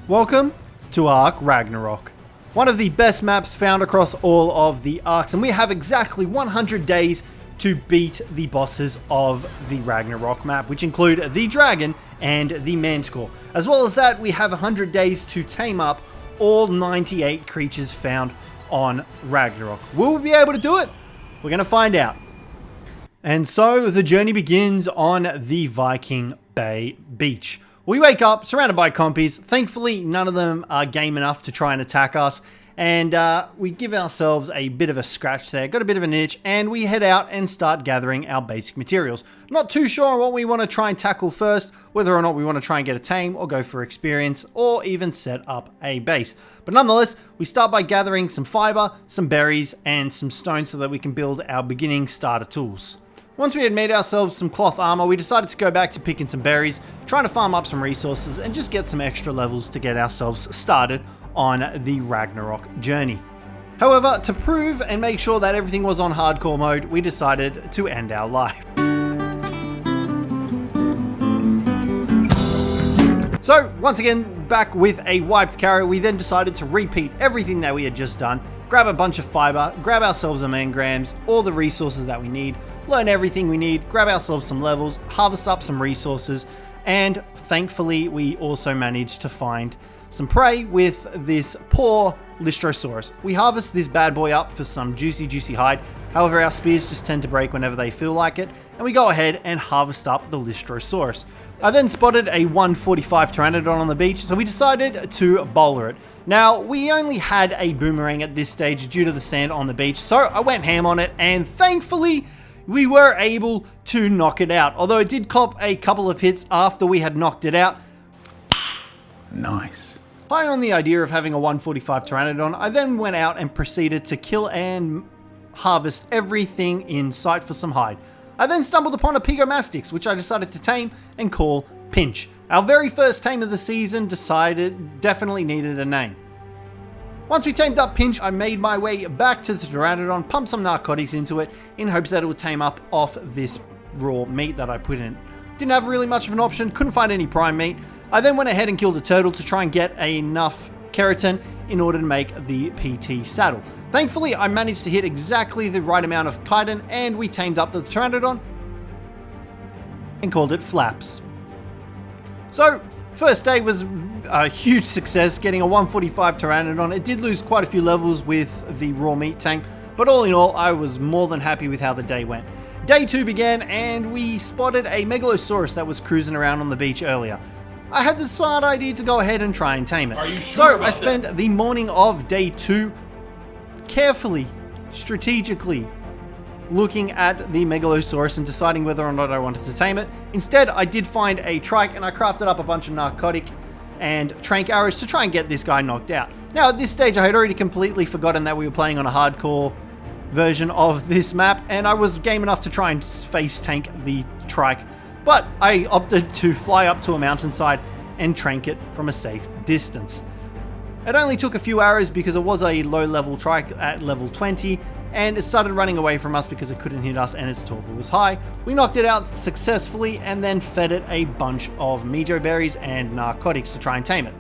Welcome to Arc Ragnarok, one of the best maps found across all of the arcs, and we have exactly 100 days to beat the bosses of the Ragnarok map, which include the dragon and the manticore. As well as that, we have 100 days to tame up all 98 creatures found on Ragnarok. Will we be able to do it? We're going to find out. And so the journey begins on the Viking Bay beach. We wake up surrounded by compies. Thankfully, none of them are game enough to try and attack us. And we give ourselves a bit of a scratch there, got a bit of an itch, and we head out and start gathering our basic materials. Not too sure what we want to try and tackle first, whether or not we want to try and get a tame or go for experience or even set up a base. But nonetheless, we start by gathering some fiber, some berries, and some stone so that we can build our beginning starter tools. Once we had made ourselves some cloth armor, we decided to go back to picking some berries, trying to farm up some resources, and just get some extra levels to get ourselves started on the Ragnarok journey. However, to prove and make sure that everything was on hardcore mode, we decided to end our life. So, once again, back with a wiped carrot, we then decided to repeat everything that we had just done, grab a bunch of fiber, grab ourselves some engrams, all the resources that we need, learn everything we need, grab ourselves some levels, harvest up some resources, and thankfully we also managed to find some prey with this poor Lystrosaurus. We harvest this bad boy up for some juicy hide. However, our spears just tend to break whenever they feel like it, and we go ahead and harvest up the Lystrosaurus. I then spotted a 145 Pteranodon on the beach, so we decided to bowler it. Now, we only had a boomerang at this stage due to the sand on the beach, so I went ham on it, and thankfully we were able to knock it out. Although it did cop a couple of hits after we had knocked it out. Nice. High on the idea of having a 145 Pteranodon, I then went out and proceeded to kill and harvest everything in sight for some hide. I then stumbled upon a Pygomastix, which I decided to tame and call Pinch. Our very first tame of the season definitely needed a name. Once we tamed up Pinch, I made my way back to the Pteranodon, pumped some narcotics into it in hopes that it would tame up off this raw meat that I put in. Didn't have really much of an option, couldn't find any prime meat. I then went ahead and killed a turtle to try and get enough keratin in order to make the PT saddle. Thankfully, I managed to hit exactly the right amount of chitin, and we tamed up the Pteranodon and called it Flaps. So, first day was a huge success, getting a 145 Pteranodon. It did lose quite a few levels with the raw meat tank, but all in all, I was more than happy with how the day went. Day 2 began, and we spotted a Megalosaurus that was cruising around on the beach earlier. I had the smart idea to go ahead and try and tame it. Are you sure so about I spent the morning of day 2 carefully, strategically looking at the Megalosaurus and deciding whether or not I wanted to tame it. Instead, I did find a trike, and I crafted up a bunch of narcotic and trank arrows to try and get this guy knocked out. Now, at this stage, I had already completely forgotten that we were playing on a hardcore version of this map, and I was game enough to try and face tank the trike, but I opted to fly up to a mountainside and trank it from a safe distance. It only took a few arrows because it was a low-level trike at level 20, and it started running away from us because it couldn't hit us and its torpor was high. We knocked it out successfully and then fed it a bunch of Mijo berries and narcotics to try and tame it.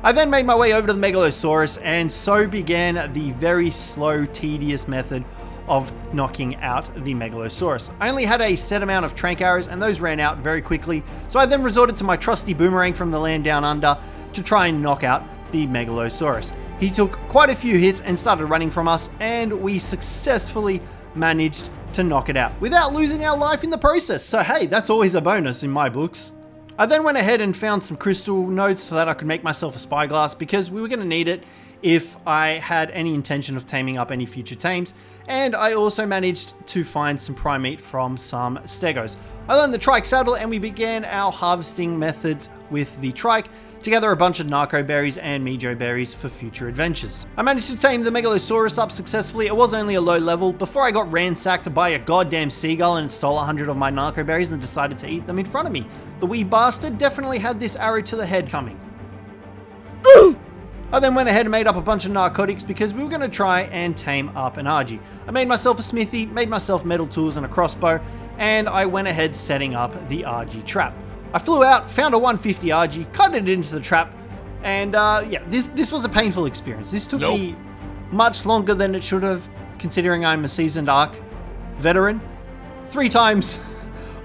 I then made my way over to the Megalosaurus, and so began the very slow, tedious method of knocking out the Megalosaurus. I only had a set amount of trank arrows, and those ran out very quickly, so I then resorted to my trusty boomerang from the land down under to try and knock out the Megalosaurus. He took quite a few hits and started running from us, and we successfully managed to knock it out without losing our life in the process. So hey, that's always a bonus in my books. I then went ahead and found some crystal nodes so that I could make myself a spyglass, because we were going to need it if I had any intention of taming up any future tames. And I also managed to find some prime meat from some stegos. I learned the trike saddle, and we began our harvesting methods with the trike, together a bunch of narco berries and Mijo berries for future adventures. I managed to tame the Megalosaurus up successfully. It was only a low level before I got ransacked by a goddamn seagull and stole 100 of my narco berries and decided to eat them in front of me. The wee bastard definitely had this arrow to the head coming. I then went ahead and made up a bunch of narcotics because we were going to try and tame up an Argy. I made myself a smithy, made myself metal tools and a crossbow, and I went ahead setting up the Argy trap. I flew out, found a 150 RG, cut it into the trap, and yeah, this was a painful experience. This took me much longer than it should have, considering I'm a seasoned Ark veteran. 3 times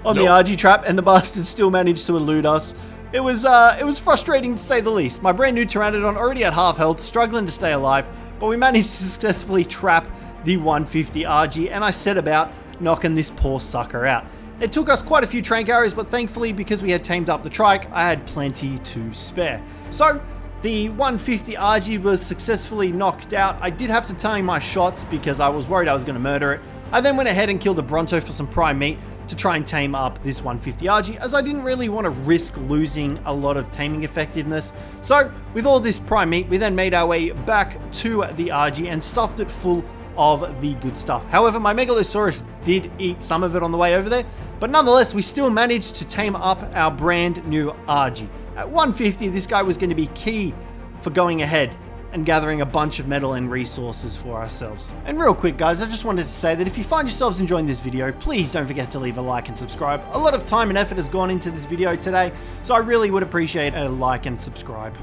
on the RG trap, and the bastard still managed to elude us. It was frustrating to say the least. My brand new Pteranodon already at half health, struggling to stay alive, but we managed to successfully trap the 150 RG, and I set about knocking this poor sucker out. It took us quite a few trank arrows, but thankfully, because we had tamed up the trike, I had plenty to spare. So the 150 RG was successfully knocked out. I did have to time my shots because I was worried I was going to murder it. I then went ahead and killed a Bronto for some prime meat to try and tame up this 150 RG, as I didn't really want to risk losing a lot of taming effectiveness. So with all this prime meat, we then made our way back to the RG and stuffed it full of the good stuff. However, my Megalosaurus did eat some of it on the way over there, but nonetheless, we still managed to tame up our brand new RG. At 150, this guy was going to be key for going ahead and gathering a bunch of metal and resources for ourselves. And real quick, guys, I just wanted to say that if you find yourselves enjoying this video, please don't forget to leave a like and subscribe. A lot of time and effort has gone into this video today, so I really would appreciate a like and subscribe.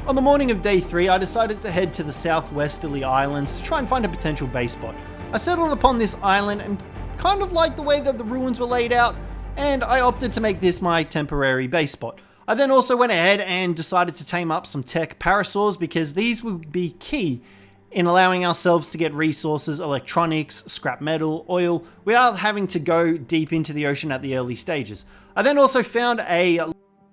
On the morning of day 3, I decided to head to the southwesterly islands to try and find a potential base spot. I settled upon this island and kind of liked the way that the ruins were laid out, and I opted to make this my temporary base spot. I then also went ahead and decided to tame up some tech parasaurs, because these would be key in allowing ourselves to get resources, electronics, scrap metal, oil, without having to go deep into the ocean at the early stages. I then also found a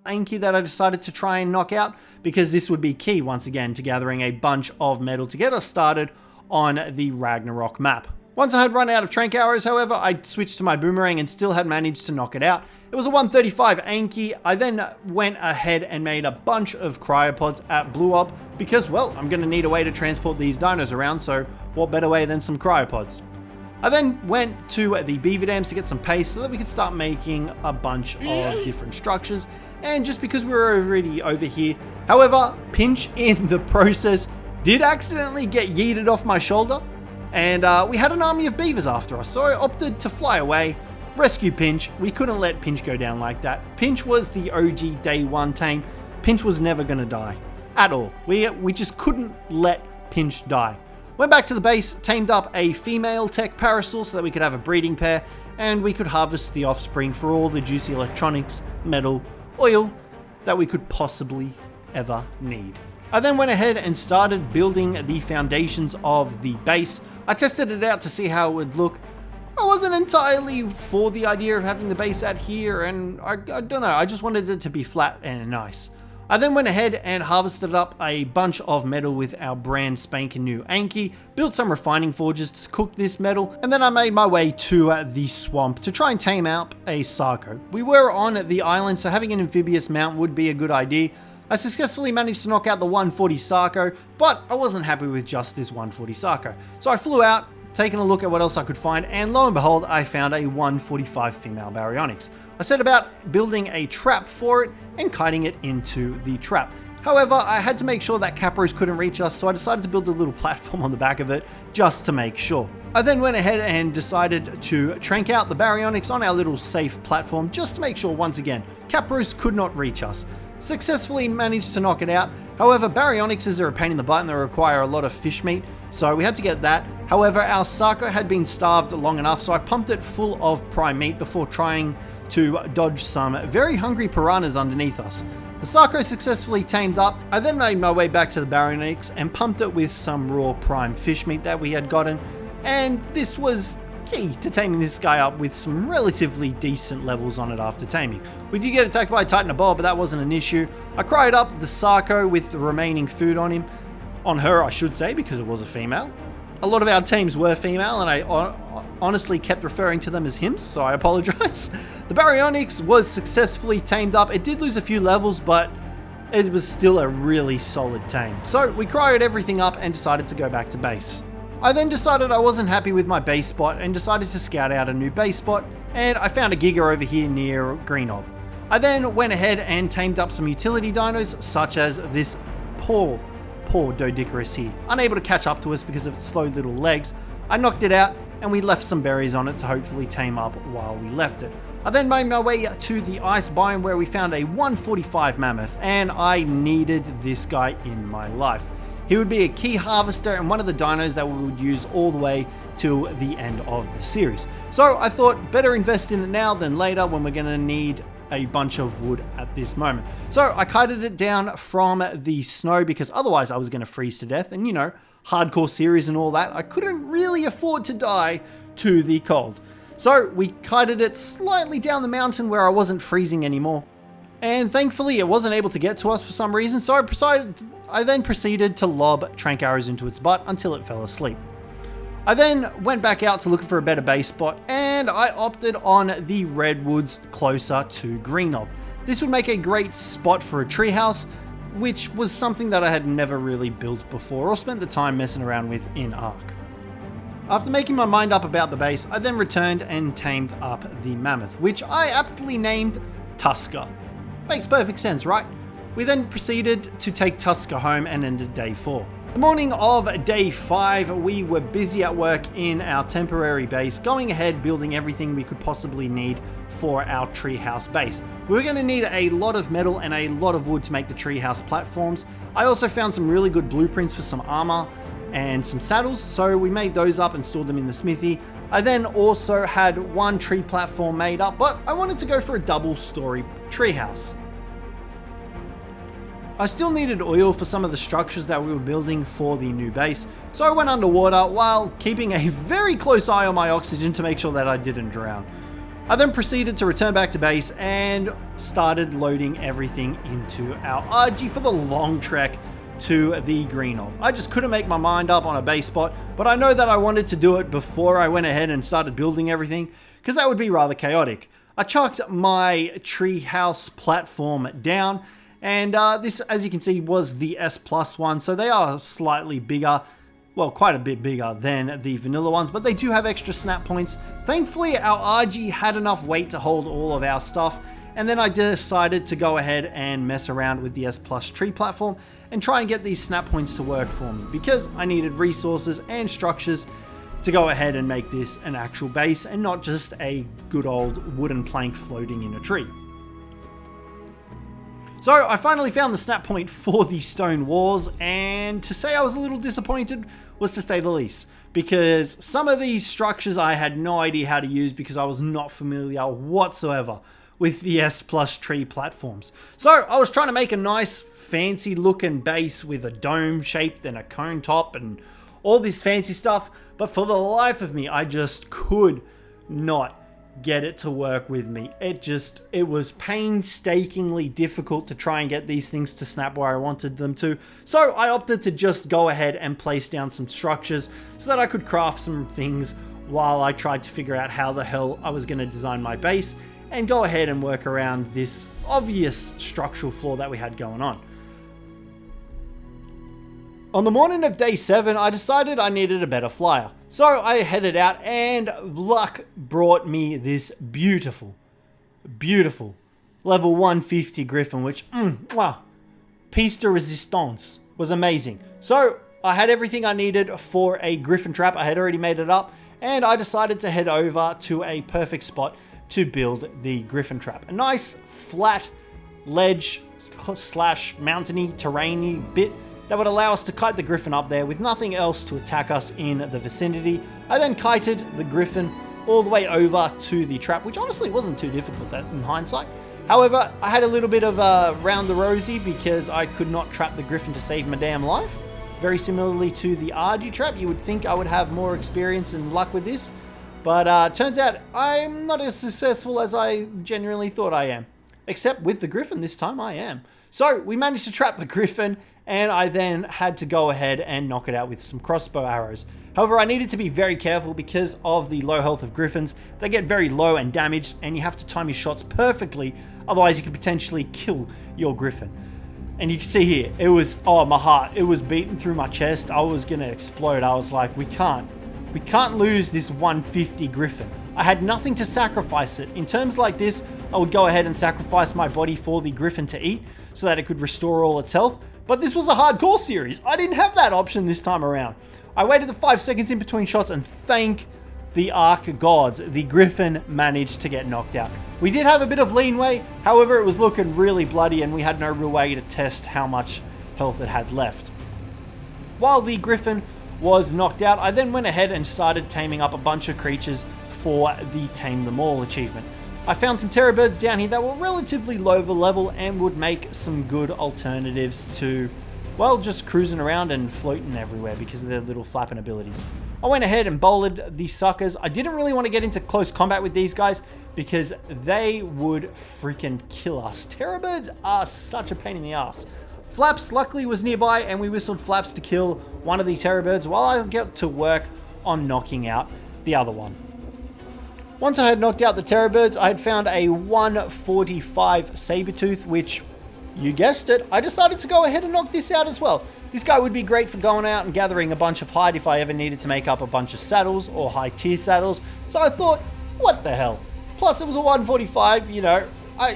Anki that I decided to try and knock out, because this would be key once again to gathering a bunch of metal to get us started on the Ragnarok map. Once I had run out of trank arrows, however, I switched to my boomerang and still had managed to knock it out. It was a 135 Anki. I then went ahead and made a bunch of cryopods at Blue Ob, because, well, I'm going to need a way to transport these dinos around, so what better way than some cryopods? I then went to the beaver dams to get some paste so that we could start making a bunch of different structures. And just because we were already over here, however, Pinch in the process did accidentally get yeeted off my shoulder, and we had an army of beavers after us, so I opted to fly away, rescue Pinch. We couldn't let Pinch go down like that. Pinch was the OG day 1 tame. Pinch was never going to die at all. We just couldn't let Pinch die. Went back to the base, tamed up a female tech parasaur so that we could have a breeding pair, and we could harvest the offspring for all the juicy electronics, metal, oil that we could possibly ever need. I then went ahead and started building the foundations of the base. I tested it out to see how it would look. I wasn't entirely for the idea of having the base out here, and I don't know, I just wanted it to be flat and nice. I then went ahead and harvested up a bunch of metal with our brand spanking new Anki, built some refining forges to cook this metal, and then I made my way to the swamp to try and tame out a Sarco. We were on the island, so having an amphibious mount would be a good idea. I successfully managed to knock out the 140 Sarco, but I wasn't happy with just this 140 Sarco. So I flew out, taking a look at what else I could find, and lo and behold, I found a 145 female baryonyx. I set about building a trap for it and kiting it into the trap. However, I had to make sure that Capros couldn't reach us, so I decided to build a little platform on the back of it just to make sure. I then went ahead and decided to trank out the baryonyx on our little safe platform just to make sure, once again, Capros could not reach us. Successfully managed to knock it out. However, baryonyxes are a pain in the butt and they require a lot of fish meat, so we had to get that. However, our Sarco had been starved long enough, so I pumped it full of prime meat before trying to dodge some very hungry piranhas underneath us. The Sarco successfully tamed up. I then made my way back to the baryonyx and pumped it with some raw prime fish meat that we had gotten, and this was key to taming this guy up with some relatively decent levels on it after taming. We did get attacked by a Titan boa, but that wasn't an issue. I cried up the Sarco with the remaining food on him. On her, I should say, because it was a female. A lot of our teams were female, and I honestly kept referring to them as him, so I apologize. The baryonyx was successfully tamed up. It did lose a few levels, but it was still a really solid tame. So we cryoed everything up and decided to go back to base. I then decided I wasn't happy with my base spot and decided to scout out a new base spot, and I found a Giga over here near Green Ob. I then went ahead and tamed up some utility dinos, such as this poor Doedicurus here, unable to catch up to us because of its slow little legs. I knocked it out and we left some berries on it to hopefully tame up while we left it. I then made my way to the ice biome where we found a 145 mammoth, and I needed this guy in my life. He would be a key harvester and one of the dinos that we would use all the way till the end of the series. So I thought better invest in it now than later when we're going to need a bunch of wood at this moment. So I kited it down from the snow because otherwise I was going to freeze to death, and you know, hardcore series and all that, I couldn't really afford to die to the cold. So we kited it slightly down the mountain where I wasn't freezing anymore. And thankfully it wasn't able to get to us for some reason, so I then proceeded to lob trank arrows into its butt until it fell asleep. I then went back out to look for a better base spot, and I opted on the redwoods closer to Greenob. This would make a great spot for a treehouse, which was something that I had never really built before or spent the time messing around with in Ark. After making my mind up about the base, I then returned and tamed up the mammoth, which I aptly named Tusker. Makes perfect sense, right? We then proceeded to take Tusker home and ended day 4. The morning of day 5, we were busy at work in our temporary base, going ahead building everything we could possibly need for our treehouse base. We were going to need a lot of metal and a lot of wood to make the treehouse platforms. I also found some really good blueprints for some armor and some saddles, so we made those up and stored them in the smithy. I then also had one tree platform made up, but I wanted to go for a double-story treehouse. I still needed oil for some of the structures that we were building for the new base, so I went underwater while keeping a very close eye on my oxygen to make sure that I didn't drown. I then proceeded to return back to base and started loading everything into our RG for the long trek to the Greenob. I just couldn't make my mind up on a base spot, but I know that I wanted to do it before I went ahead and started building everything, because that would be rather chaotic. I chucked my treehouse platform down, and this, as you can see, was the S Plus one, so they are slightly bigger, well, quite a bit bigger than the vanilla ones, but they do have extra snap points. Thankfully, our RG had enough weight to hold all of our stuff, and then I decided to go ahead and mess around with the S Plus tree platform and try and get these snap points to work for me, because I needed resources and structures to go ahead and make this an actual base and not just a good old wooden plank floating in a tree. So I finally found the snap point for the stone walls, and to say I was a little disappointed was to say the least, because some of these structures I had no idea how to use because I was not familiar whatsoever with the S Plus tree platforms. So I was trying to make a nice fancy looking base with a dome shaped and a cone top and all this fancy stuff, but for the life of me I just could not get it to work with me. It was painstakingly difficult to try and get these things to snap where I wanted them to. So I opted to just go ahead and place down some structures so that I could craft some things while I tried to figure out how the hell I was going to design my base and go ahead and work around this obvious structural flaw that we had going on. On the morning of day 7, I decided I needed a better flyer. So I headed out, and luck brought me this beautiful level 150 Griffin, which, piece de resistance, was amazing. So I had everything I needed for a Griffin trap. I had already made it up, and I decided to head over to a perfect spot to build the Griffin trap. A nice flat ledge slash mountainy terrainy bit that would allow us to kite the Griffin up there with nothing else to attack us in the vicinity. I then kited the Griffin all the way over to the trap, which honestly wasn't too difficult in hindsight. However, I had a little bit of a round the rosy because I could not trap the Griffin to save my damn life. Very similarly to the RG trap, you would think I would have more experience and luck with this, but turns out I'm not as successful as I genuinely thought I am. Except with the Griffin this time I am. So we managed to trap the Griffin, and I then had to go ahead and knock it out with some crossbow arrows. However, I needed to be very careful because of the low health of Griffins. They get very low and damaged, and you have to time your shots perfectly, otherwise you could potentially kill your Griffin. And you can see here, it was, my heart, it was beating through my chest. I was gonna explode. I was like, we can't lose this 150 Griffin. I had nothing to sacrifice it. In terms like this, I would go ahead and sacrifice my body for the Griffin to eat so that it could restore all its health. But this was a hardcore series. I didn't have that option this time around. I waited the 5 seconds in between shots, and thank the Ark gods, the Griffin managed to get knocked out. We did have a bit of leeway, however it was looking really bloody and we had no real way to test how much health it had left. While the Griffin was knocked out, I then went ahead and started taming up a bunch of creatures for the Tame Them All achievement. I found some terror birds down here that were relatively low level and would make some good alternatives to, well, just cruising around and floating everywhere because of their little flapping abilities. I went ahead and bowled these suckers. I didn't really want to get into close combat with these guys because they would freaking kill us. Terror birds are such a pain in the ass. Flaps luckily was nearby and we whistled Flaps to kill one of the terror birds while I got to work on knocking out the other one. Once I had knocked out the terror birds, I had found a 145 Sabertooth, which, you guessed it, I decided to go ahead and knock this out as well. This guy would be great for going out and gathering a bunch of hide if I ever needed to make up a bunch of saddles or high tier saddles. So I thought, what the hell? Plus it was a 145, you know,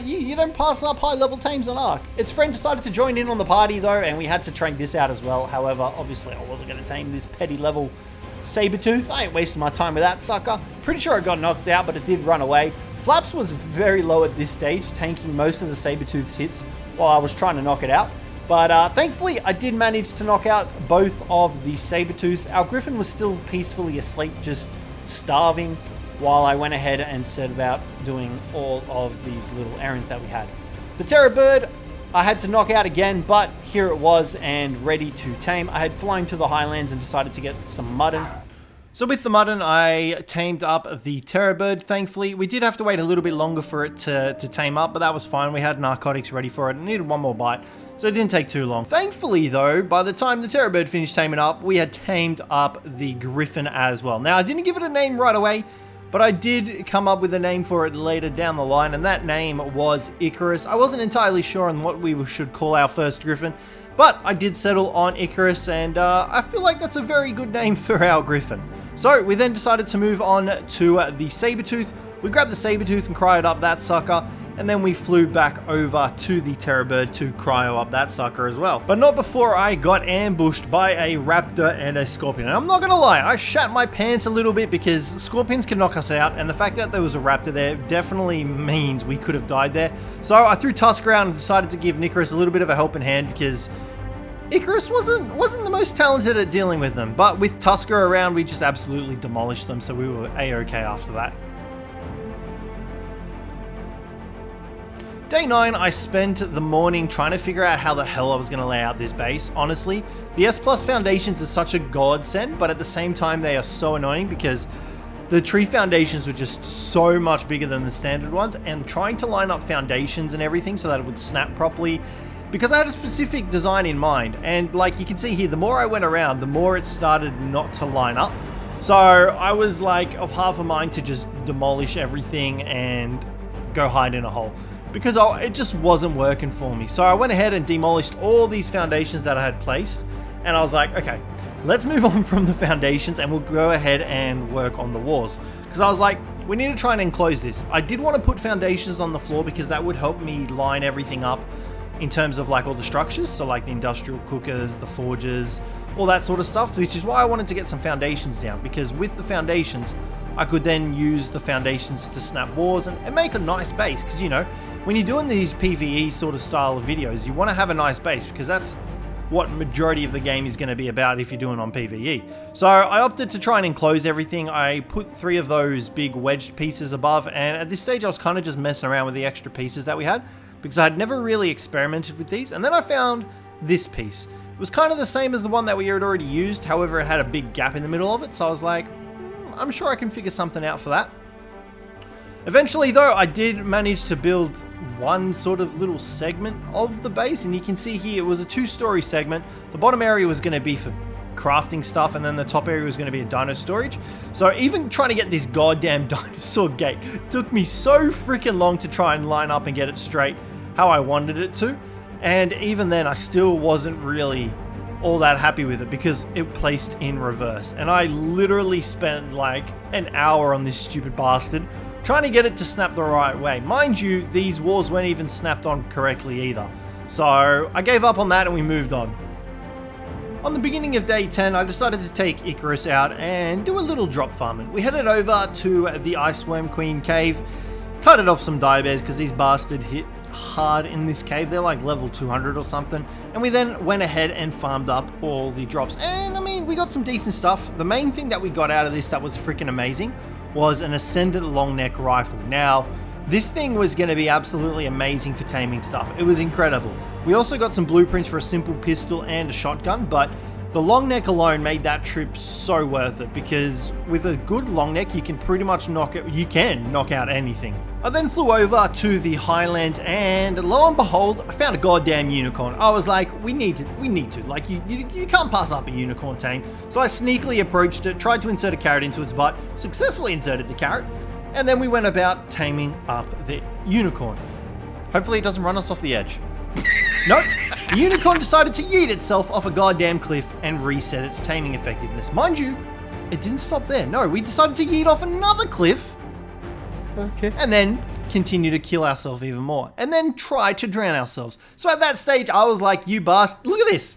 you don't pass up high level tames on Ark. Its friend decided to join in on the party though, and we had to train this out as well. However, obviously I wasn't going to tame this petty level Sabertooth. I ain't wasting my time with that sucker. Pretty sure it got knocked out, but it did run away. Flaps was very low at this stage, tanking most of the Sabertooth's hits while I was trying to knock it out. But thankfully, I did manage to knock out both of the Sabertooths. Our Griffin was still peacefully asleep, just starving, while I went ahead and set about doing all of these little errands that we had. The Terror Bird, I had to knock out again, but here it was and ready to tame. I had flown to the Highlands and decided to get some mutton. So with the mutton, I tamed up the Terror Bird, thankfully. We did have to wait a little bit longer for it to tame up, but that was fine. We had narcotics ready for it. It needed one more bite, so it didn't take too long. Thankfully, though, by the time the Terror Bird finished taming up, we had tamed up the Griffin as well. Now, I didn't give it a name right away, but I did come up with a name for it later down the line, and that name was Icarus. I wasn't entirely sure on what we should call our first Griffin, but I did settle on Icarus, and I feel like that's a very good name for our Griffin. So we then decided to move on to the Sabertooth. We grabbed the Sabertooth and cryoed up that sucker, and then we flew back over to the Terror Bird to cryo up that sucker as well. But not before I got ambushed by a raptor and a scorpion. And I'm not gonna lie, I shat my pants a little bit because scorpions can knock us out, and the fact that there was a raptor there definitely means we could have died there. So I threw Tusk around and decided to give Icarus a little bit of a helping hand because Icarus wasn't the most talented at dealing with them. But with Tusker around, we just absolutely demolished them, so we were A-okay after that. Day 9, I spent the morning trying to figure out how the hell I was going to lay out this base. Honestly, the S+ foundations is such a godsend, but at the same time they are so annoying because the tree foundations were just so much bigger than the standard ones, and trying to line up foundations and everything so that it would snap properly, because I had a specific design in mind, and like you can see here, the more I went around, the more it started not to line up. So I was like of half a mind to just demolish everything and go hide in a hole, because it just wasn't working for me. So I went ahead and demolished all these foundations that I had placed, and I was like, okay, let's move on from the foundations and we'll go ahead and work on the walls. Because I was like, we need to try and enclose this. I did want to put foundations on the floor because that would help me line everything up in terms of like all the structures, so like the industrial cookers, the forges, all that sort of stuff, which is why I wanted to get some foundations down, because with the foundations I could then use the foundations to snap walls and make a nice base. Because, you know, when you're doing these PvE sort of style of videos, you want to have a nice base, because that's what majority of the game is going to be about if you're doing on PvE. So I opted to try and enclose everything. I put 3 of those big wedged pieces above, and at this stage I was kind of just messing around with the extra pieces that we had, because I had never really experimented with these. And then I found this piece. It was kind of the same as the one that we had already used, however it had a big gap in the middle of it, so I was like, I'm sure I can figure something out for that. Eventually though, I did manage to build one sort of little segment of the base, and you can see here it was a 2-story segment. The bottom area was going to be for crafting stuff, and then the top area was going to be a dino storage. So even trying to get this goddamn dinosaur gate took me so freaking long to try and line up and get it straight how I wanted it to, and even then I still wasn't really all that happy with it because it placed in reverse, and I literally spent like an hour on this stupid bastard trying to get it to snap the right way. Mind you, these walls weren't even snapped on correctly either, so I gave up on that and we moved on. On the beginning of day 10, I decided to take Icarus out and do a little drop farming. We headed over to the Iceworm Queen cave, cut it off some direbears because these bastards hit hard in this cave. They're like level 200 or something. And we then went ahead and farmed up all the drops. And I mean, we got some decent stuff. The main thing that we got out of this that was freaking amazing was an Ascendant long neck rifle. Now, this thing was going to be absolutely amazing for taming stuff. It was incredible. We also got some blueprints for a simple pistol and a shotgun, but the long neck alone made that trip so worth it because with a good long neck, you can pretty much knock out anything. I then flew over to the Highlands and lo and behold, I found a goddamn unicorn. I was like, we need to. Like, you can't pass up a unicorn tame. So I sneakily approached it, tried to insert a carrot into its butt, successfully inserted the carrot, and then we went about taming up the unicorn. Hopefully it doesn't run us off the edge. Nope, the unicorn decided to yeet itself off a goddamn cliff and reset its taming effectiveness. Mind you, it didn't stop there. No, we decided to yeet off another cliff. Okay. And then continue to kill ourselves even more. And then try to drown ourselves. So at that stage, I was like, you bastard, look at this.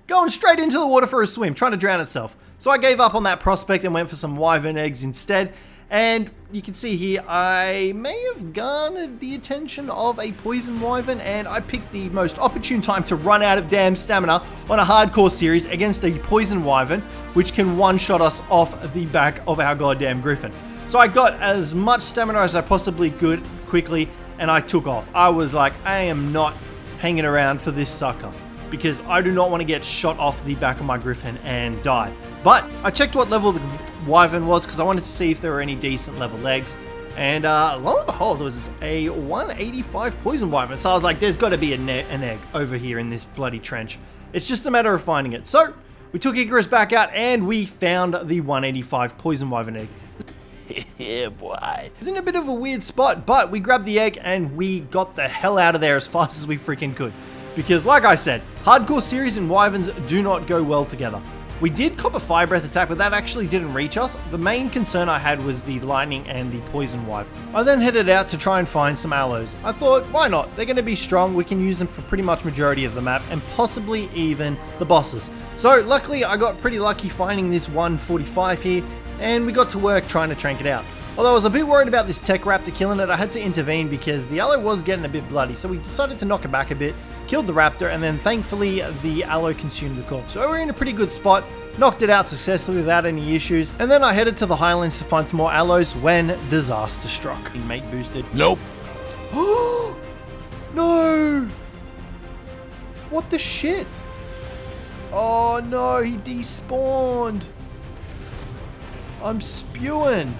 Going straight into the water for a swim, trying to drown itself. So I gave up on that prospect and went for some wyvern eggs instead. And you can see here, I may have garnered the attention of a poison wyvern, and I picked the most opportune time to run out of damn stamina on a hardcore series against a poison wyvern, which can one-shot us off the back of our goddamn griffin. So I got as much stamina as I possibly could quickly, and I took off. I was like, I am not hanging around for this sucker, because I do not want to get shot off the back of my griffin and die. But I checked what level the wyvern was because I wanted to see if there were any decent level legs. And lo and behold, there was a 185 poison wyvern. So I was like, there's got to be an egg over here in this bloody trench. It's just a matter of finding it. So we took Icarus back out and we found the 185 poison wyvern egg. Yeah, boy. It's in a bit of a weird spot, but we grabbed the egg and we got the hell out of there as fast as we freaking could. Because like I said, hardcore series and wyverns do not go well together. We did cop a fire breath attack, but that actually didn't reach us. The main concern I had was the lightning and the poison wyvern. I then headed out to try and find some aloes. I thought, why not? They're going to be strong. We can use them for pretty much majority of the map and possibly even the bosses. So luckily I got pretty lucky finding this 145 here and we got to work trying to trank it out. Although I was a bit worried about this tech raptor killing it, I had to intervene because the aloe was getting a bit bloody. So we decided to knock it back a bit, killed the raptor, and then thankfully the aloe consumed the corpse. So we're in a pretty good spot, knocked it out successfully without any issues. And then I headed to the Highlands to find some more aloes when disaster struck. Mate boosted. Nope. No! What the shit? Oh no, he despawned. I'm spewing.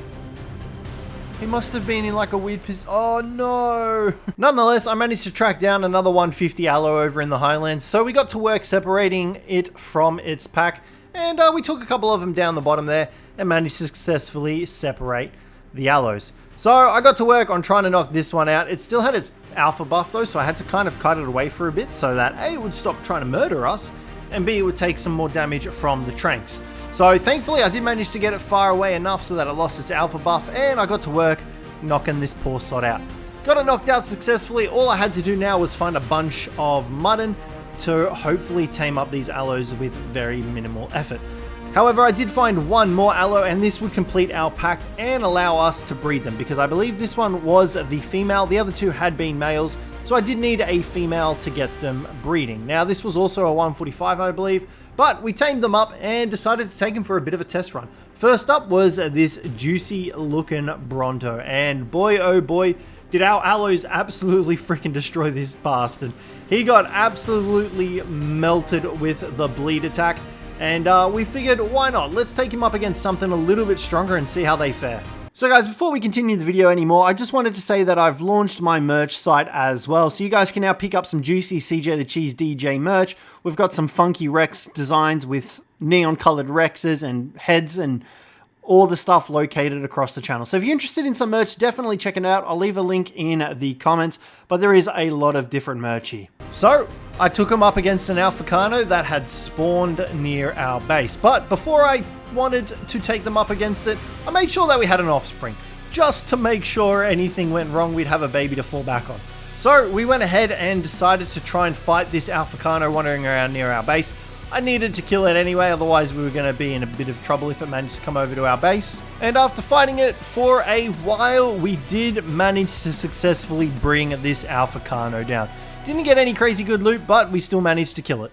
He must have been in like a weird piss. Oh no. Nonetheless, I managed to track down another 150 aloe over in the Highlands. So we got to work separating it from its pack. And we took a couple of them down the bottom there and managed to successfully separate the aloes. So I got to work on trying to knock this one out. It still had its alpha buff though, so I had to kind of cut it away for a bit so that A, it would stop trying to murder us, and B, it would take some more damage from the tranks. So thankfully I did manage to get it far away enough so that it lost its alpha buff, and I got to work knocking this poor sod out. Got it knocked out successfully. All I had to do now was find a bunch of mutton to hopefully tame up these aloes with very minimal effort. However, I did find one more aloe, and this would complete our pack and allow us to breed them, because I believe this one was the female. The other two had been males, so I did need a female to get them breeding. Now, this was also a 145, I believe, but we tamed them up and decided to take them for a bit of a test run. First up was this juicy looking Bronto, and boy oh boy, did our aloes absolutely freaking destroy this bastard. He got absolutely melted with the bleed attack, and we figured, why not? Let's take him up against something a little bit stronger and see how they fare. So guys, before we continue the video anymore, I just wanted to say that I've launched my merch site as well. So you guys can now pick up some juicy Cjthecheesedj merch. We've got some funky Rex designs with neon colored Rexes and heads and all the stuff located across the channel. So if you're interested in some merch, definitely check it out. I'll leave a link in the comments, but there is a lot of different merch here. So I took him up against an Alphacano that had spawned near our base. But before I wanted to take them up against it, I made sure that we had an offspring, just to make sure anything went wrong, we'd have a baby to fall back on. So we went ahead and decided to try and fight this Alphacano wandering around near our base. I needed to kill it anyway, otherwise we were going to be in a bit of trouble if it managed to come over to our base. And after fighting it for a while, we did manage to successfully bring this Alpha Carno down. Didn't get any crazy good loot, but we still managed to kill it.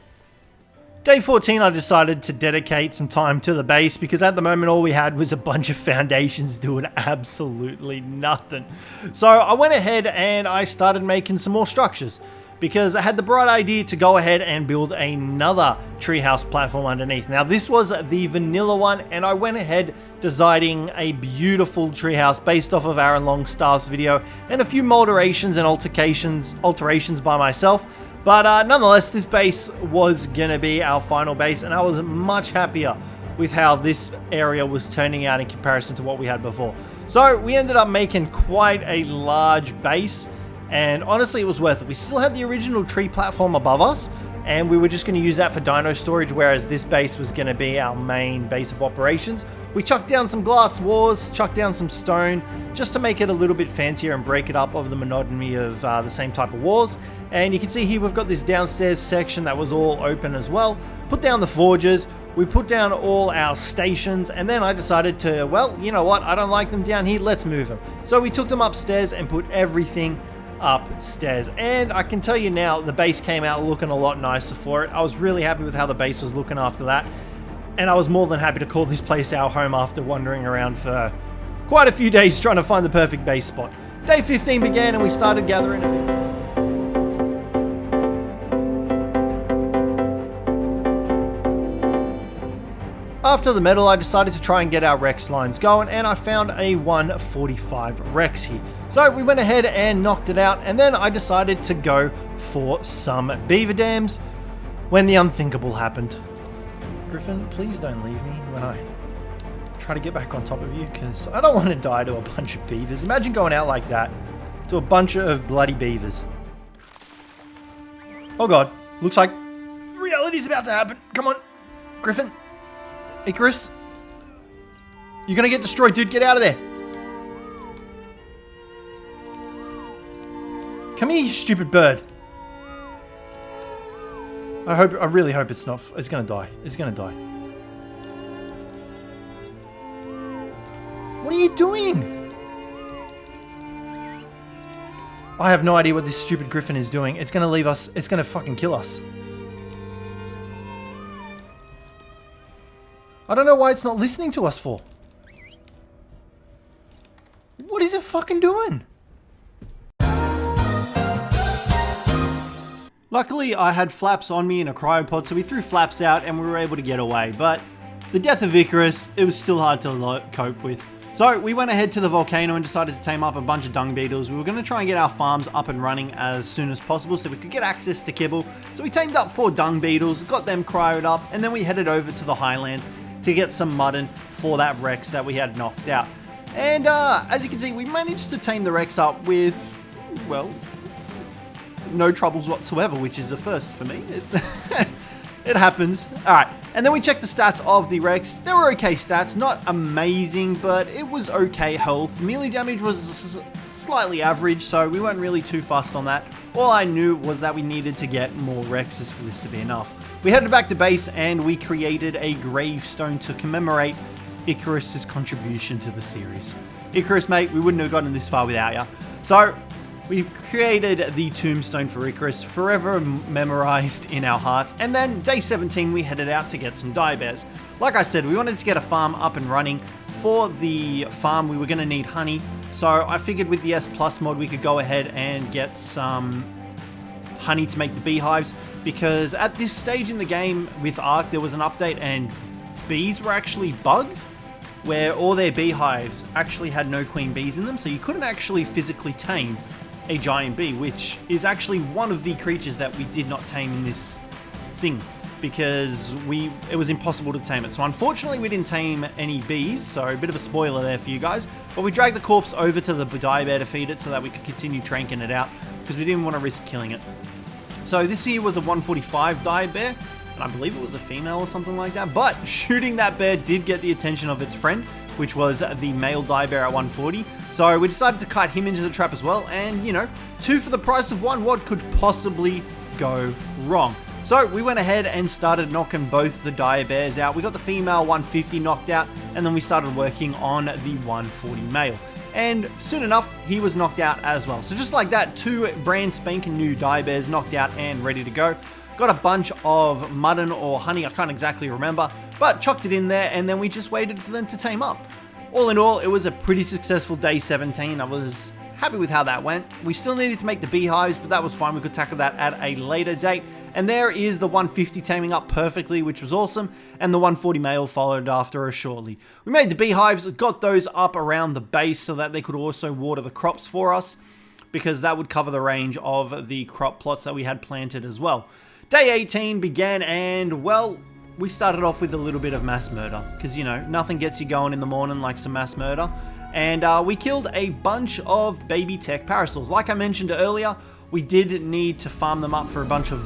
Day 14, I decided to dedicate some time to the base because at the moment all we had was a bunch of foundations doing absolutely nothing. So I went ahead and I started making some more structures because I had the bright idea to go ahead and build another treehouse platform underneath. Now this was the vanilla one, and I went ahead designing a beautiful treehouse based off of Aaron Longstaff's video and a few alterations and alterations by myself. But nonetheless, this base was gonna be our final base, and I was much happier with how this area was turning out in comparison to what we had before. So we ended up making quite a large base, and honestly it was worth it. We still had the original tree platform above us, and we were just going to use that for dino storage, whereas this base was going to be our main base of operations. We chucked down some glass walls, chucked down some stone, just to make it a little bit fancier and break it up of the monotony of the same type of walls. And you can see here we've got this downstairs section that was all open as well. Put down the forges, we put down all our stations, and then I decided to, well, you know what, I don't like them down here, let's move them. So we took them upstairs and put everything upstairs, and I can tell you now the base came out looking a lot nicer for it. I was really happy with how the base was looking after that, and I was more than happy to call this place our home after wandering around for quite a few days trying to find the perfect base spot. Day 15 began and we started gathering a bit. After the metal, I decided to try and get our Rex lines going, and I found a 145 Rex here. So we went ahead and knocked it out, and then I decided to go for some beaver dams when the unthinkable happened. Griffin, please don't leave me when I try to get back on top of you, because I don't want to die to a bunch of beavers. Imagine going out like that to a bunch of bloody beavers. Oh god, looks like reality's about to happen. Come on, Griffin. Icarus, you're gonna get destroyed, dude. Get out of there. Come here, you stupid bird. I really hope it's not. It's gonna die. It's gonna die. What are you doing? I have no idea what this stupid griffin is doing. It's gonna leave us. It's gonna fucking kill us. I don't know why it's not listening to us for. What is it fucking doing? Luckily, I had flaps on me in a cryopod, so we threw flaps out and we were able to get away. But the death of Icarus, it was still hard to cope with. So we went ahead to the volcano and decided to tame up a bunch of dung beetles. We were going to try and get our farms up and running as soon as possible so we could get access to kibble. So we tamed up 4 dung beetles, got them cryoed up, and then we headed over to the highlands to get some mutton for that Rex that we had knocked out. And as you can see, we managed to tame the Rex up with, well, no troubles whatsoever, which is a first for me. It happens. Alright, and then we checked the stats of the Rex. They were okay stats, not amazing, but it was okay health. Melee damage was slightly average, so we weren't really too fussed on that. All I knew was that we needed to get more Rexes for this to be enough. We headed back to base and we created a gravestone to commemorate Icarus's contribution to the series. Icarus, mate, we wouldn't have gotten this far without you. So we created the tombstone for Icarus, forever memorized in our hearts. And then day 17, we headed out to get some dire bears. Like I said, we wanted to get a farm up and running. For the farm, we were going to need honey. So I figured with the S Plus mod, we could go ahead and get some honey to make the beehives. Because at this stage in the game with Ark, there was an update and bees were actually bugged, where all their beehives actually had no queen bees in them, so you couldn't actually physically tame a giant bee, which is actually one of the creatures that we did not tame in this thing, because it was impossible to tame it. So unfortunately we didn't tame any bees, so a bit of a spoiler there for you guys, but we dragged the corpse over to the dire bear to feed it so that we could continue tranking it out, because we didn't want to risk killing it. So this here was a 145 dire bear, and I believe it was a female or something like that, but shooting that bear did get the attention of its friend, which was the male dire bear at 140. So we decided to kite him into the trap as well, and you know, 2 for the price of 1, what could possibly go wrong? So we went ahead and started knocking both the dire bears out. We got the female 150 knocked out, and then we started working on the 140 male. And soon enough, he was knocked out as well. So just like that, 2 brand spanking new dire bears knocked out and ready to go. Got a bunch of mutton or honey, I can't exactly remember, but chucked it in there, and then we just waited for them to tame up. All in all, it was a pretty successful day 17. I was happy with how that went. We still needed to make the beehives, but that was fine. We could tackle that at a later date. And there is the 150 taming up perfectly, which was awesome, and the 140 male followed after us shortly. We made the beehives, got those up around the base so that they could also water the crops for us, because that would cover the range of the crop plots that we had planted as well. Day 18 began, and well, we started off with a little bit of mass murder, because you know, nothing gets you going in the morning like some mass murder. And we killed a bunch of baby tech parasols. Like I mentioned earlier, we did need to farm them up for a bunch of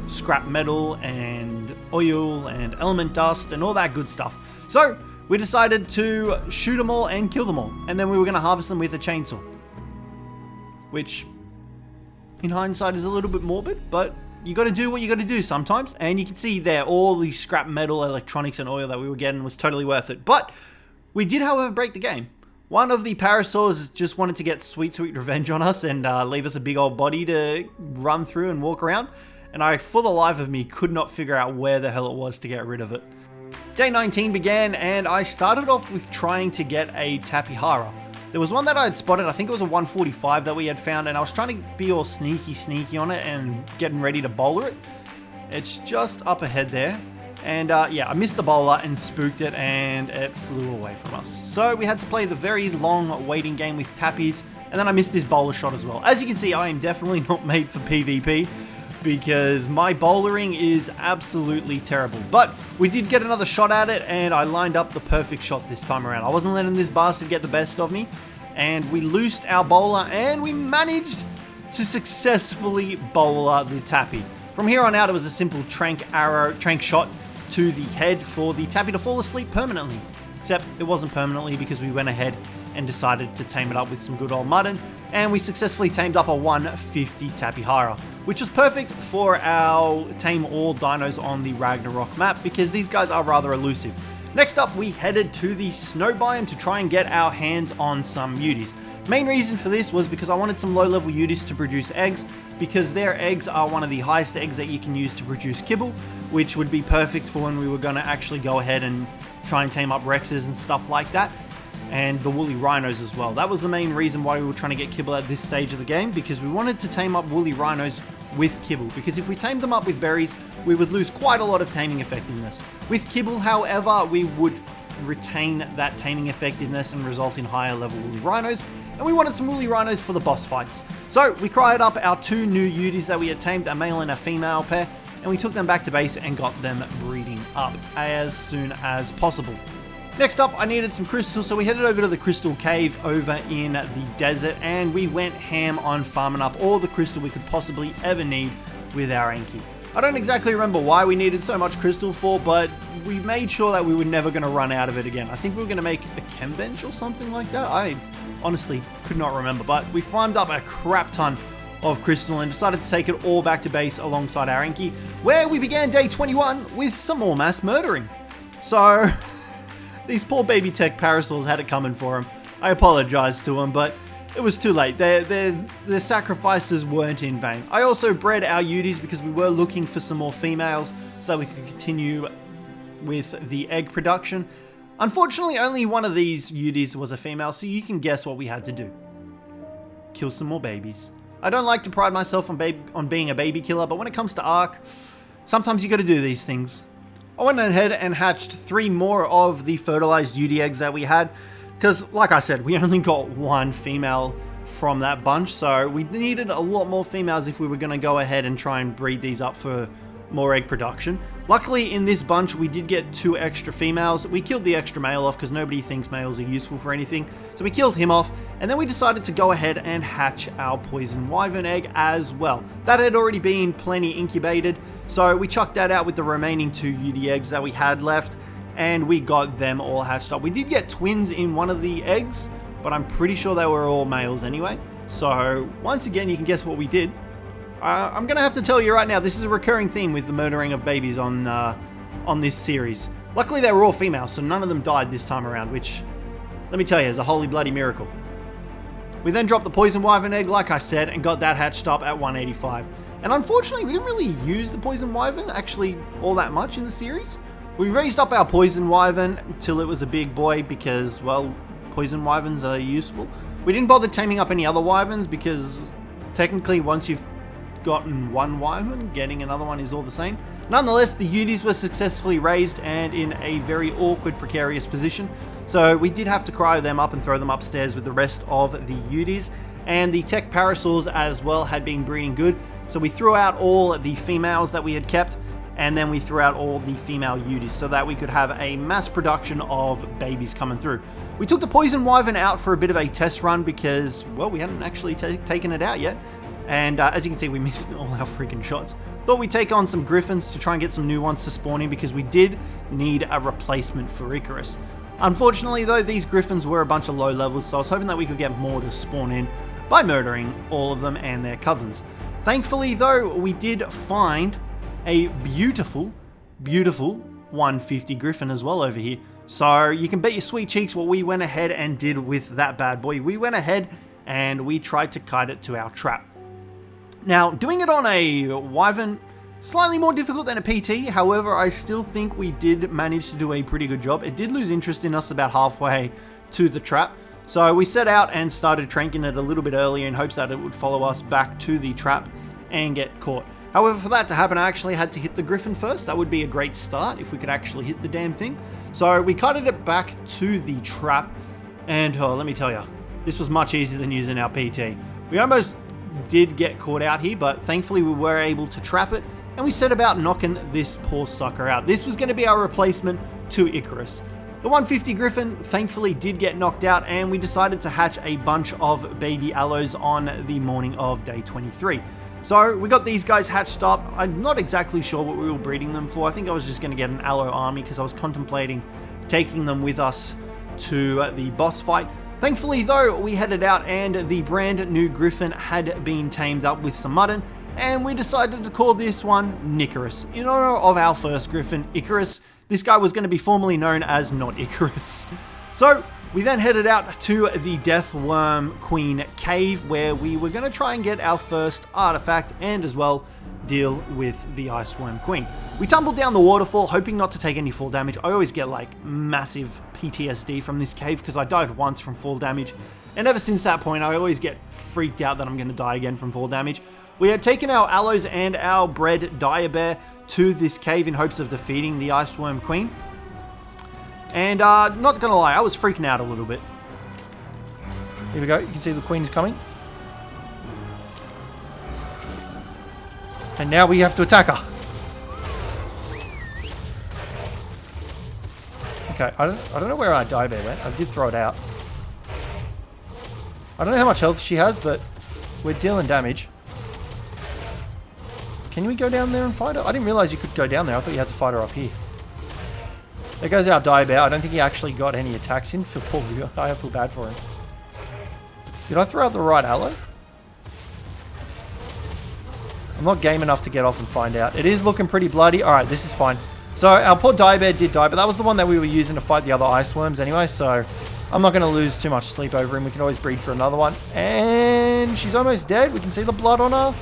scrap metal and oil and element dust and all that good stuff. So we decided to shoot them all and kill them all, and then we were going to harvest them with a chainsaw, which in hindsight is a little bit morbid, but you got to do what you got to do sometimes. And you can see there all the scrap metal, electronics and oil that we were getting was totally worth it. But we did, however, break the game. One of the parasaurs just wanted to get sweet revenge on us and leave us a big old body to run through and walk around. And I, for the life of me, could not figure out where the hell it was to get rid of it. Day 19 began, and I started off with trying to get a Tapihara. There was one that I had spotted, I think it was a 145 that we had found, and I was trying to be all sneaky on it and getting ready to bowler it. It's just up ahead there. And yeah, I missed the bowler and spooked it, and it flew away from us. So we had to play the very long waiting game with tappies, and then I missed this bowler shot as well. As you can see, I am definitely not made for PvP, because my bowlering is absolutely terrible. But we did get another shot at it, and I lined up the perfect shot this time around. I wasn't letting this bastard get the best of me, and we loosed our bowler, and we managed to successfully bowler the tappy. From here on out, it was a simple trank shot to the head for the tappy to fall asleep permanently. Except it wasn't permanently, because we went ahead and decided to tame it up with some good old mutton, and we successfully tamed up a 150 Tapihara, which was perfect for our tame all dinos on the Ragnarok map, because these guys are rather elusive. Next up, we headed to the snow biome to try and get our hands on some Uties. Main reason for this was because I wanted some low-level Uties to produce eggs, because their eggs are one of the highest eggs that you can use to produce kibble, which would be perfect for when we were going to actually go ahead and try and tame up Rexes and stuff like that. And the woolly rhinos as well. That was the main reason why we were trying to get kibble at this stage of the game, because we wanted to tame up woolly rhinos with kibble, because if we tamed them up with berries, we would lose quite a lot of taming effectiveness. With kibble, however, we would retain that taming effectiveness and result in higher level woolly rhinos, and we wanted some woolly rhinos for the boss fights. So we cried up our 2 new Uties that we had tamed, a male and a female pair, and we took them back to base and got them breeding up as soon as possible. Next up, I needed some crystal, so we headed over to the crystal cave over in the desert, and we went ham on farming up all the crystal we could possibly ever need with our Anki. I don't exactly remember why we needed so much crystal for, but we made sure that we were never going to run out of it again. I think we were going to make a chem bench or something like that. I honestly could not remember, but we farmed up a crap ton of crystal and decided to take it all back to base alongside our Anki, where we began day 21 with some more mass murdering. So these poor baby tech parasols had it coming for them. I apologize to them, but it was too late. Their sacrifices weren't in vain. I also bred our Uties because we were looking for some more females so that we could continue with the egg production. Unfortunately, only one of these Uties was a female, so you can guess what we had to do. Kill some more babies. I don't like to pride myself on being a baby killer, but when it comes to Ark, sometimes you gotta do these things. I went ahead and hatched 3 more of the fertilized Utie eggs that we had, because like I said, we only got 1 female from that bunch, so we needed a lot more females if we were going to go ahead and try and breed these up for more egg production. Luckily in this bunch we did get 2 extra females. We killed the extra male off because nobody thinks males are useful for anything, so we killed him off, and then we decided to go ahead and hatch our poison wyvern egg as well. That had already been plenty incubated, so we chucked that out with the remaining 2 Utie eggs that we had left, and we got them all hatched up. We did get twins in one of the eggs, but I'm pretty sure they were all males anyway. So once again, you can guess what we did. I'm going to have to tell you right now, this is a recurring theme with the murdering of babies on this series. Luckily, they were all females, so none of them died this time around, which, let me tell you, is a holy bloody miracle. We then dropped the poison wyvern egg, like I said, and got that hatched up at 185. And unfortunately, we didn't really use the poison wyvern actually all that much in the series. We raised up our poison wyvern until it was a big boy because, well, poison wyverns are useful. We didn't bother taming up any other wyverns because technically once you've gotten one wyvern, getting another one is all the same. Nonetheless, the Uties were successfully raised and in a very awkward, precarious position. So we did have to cryo them up and throw them upstairs with the rest of the Uties. And the tech parasaurs as well had been breeding good. So we threw out all the females that we had kept, and then we threw out all the female Uties so that we could have a mass production of babies coming through. We took the poison wyvern out for a bit of a test run because, well, we hadn't actually taken it out yet. And as you can see, we missed all our freaking shots. Thought we'd take on some griffins to try and get some new ones to spawn in because we did need a replacement for Icarus. Unfortunately, though, these griffins were a bunch of low levels, so I was hoping that we could get more to spawn in by murdering all of them and their cousins. Thankfully, though, we did find a beautiful, beautiful 150 griffin as well over here. So you can bet your sweet cheeks what we went ahead and did with that bad boy. We went ahead and we tried to kite it to our trap. Now, doing it on a wyvern, slightly more difficult than a PT. However, I still think we did manage to do a pretty good job. It did lose interest in us about halfway to the trap. So we set out and started tranking it a little bit earlier in hopes that it would follow us back to the trap and get caught. However, for that to happen, I actually had to hit the griffin first. That would be a great start if we could actually hit the damn thing. So we kited it back to the trap. And let me tell you, this was much easier than using our PT. We almost did get caught out here, but thankfully we were able to trap it. And we set about knocking this poor sucker out. This was going to be our replacement to Icarus. The 150 Griffin thankfully did get knocked out, and we decided to hatch a bunch of baby aloes on the morning of day 23. So we got these guys hatched up. I'm not exactly sure what we were breeding them for. I think I was just going to get an aloe army because I was contemplating taking them with us to the boss fight. Thankfully though, we headed out and the brand new Griffin had been tamed up with some mutton, and we decided to call this one Nicarus in honor of our first Griffin, Icarus. This guy was going to be formerly known as not Icarus. So we then headed out to the Death Worm Queen cave where we were going to try and get our first artifact and as well deal with the Ice Worm Queen. We tumbled down the waterfall hoping not to take any fall damage. I always get like massive PTSD from this cave because I died once from fall damage, and ever since that point I always get freaked out that I'm going to die again from fall damage. We had taken our aloes and our bred dire bear to this cave in hopes of defeating the Ice Worm Queen. And not gonna lie, I was freaking out a little bit. Here we go, you can see the Queen is coming. And now we have to attack her. Okay, I don't know where our dire bear went. I did throw it out. I don't know how much health she has, but we're dealing damage. Can we go down there and fight her? I didn't realize you could go down there. I thought you had to fight her up here. There goes our dire bear. I don't think he actually got any attacks in. I feel bad for him. Did I throw out the right aloe? I'm not game enough to get off and find out. It is looking pretty bloody. Alright, this is fine. So our poor dire bear did die, but that was the one that we were using to fight the other ice worms anyway, so I'm not going to lose too much sleep over him. We can always breed for another one. And she's almost dead. We can see the blood on her.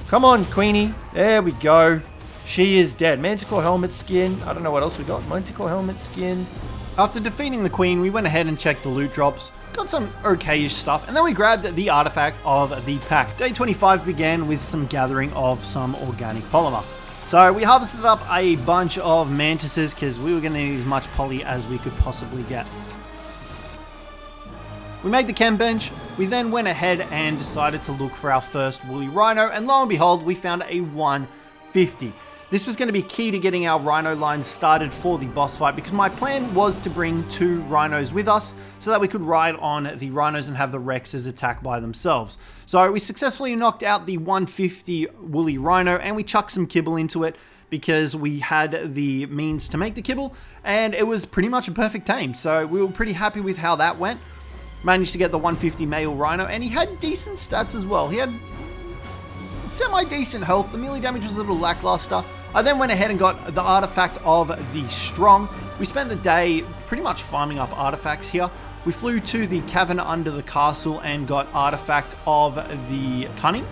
Come on, Queenie. There we go. She is dead. Manticore helmet skin. I don't know what else we got. Manticore helmet skin. After defeating the Queen, we went ahead and checked the loot drops. Got some okay-ish stuff. And then we grabbed the artifact of the pack. Day 25 began with some gathering of some organic polymer. So we harvested up a bunch of mantises because we were going to need as much poly as we could possibly get. We made the chem bench. We then went ahead and decided to look for our first woolly rhino, and lo and behold, we found a 150. This was going to be key to getting our rhino line started for the boss fight because my plan was to bring 2 rhinos with us so that we could ride on the rhinos and have the Rexes attack by themselves. So we successfully knocked out the 150 woolly rhino and we chucked some kibble into it because we had the means to make the kibble, and it was pretty much a perfect tame. So we were pretty happy with how that went. Managed to get the 150 male rhino, and he had decent stats as well. He had semi-decent health. The melee damage was a little lackluster. I then went ahead and got the artifact of the Strong. We spent the day pretty much farming up artifacts here. We flew to the cavern under the castle and got artifact of the Cunning.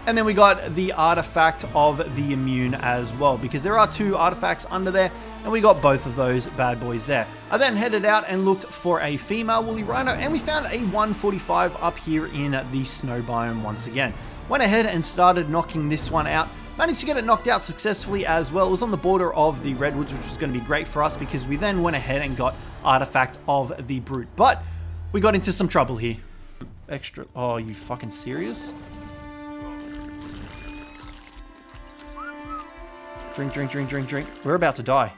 And then we got the artifact of the Immune as well, because there are 2 artifacts under there, and we got both of those bad boys there. I then headed out and looked for a female woolly rhino, and we found a 145 up here in the snow biome once again. Went ahead and started knocking this one out. Managed to get it knocked out successfully as well. It was on the border of the redwoods, which was going to be great for us because we then went ahead and got artifact of the brute. But we got into some trouble here. Extra. Oh, you fucking serious? Drink, drink, drink, drink, drink. We're about to die.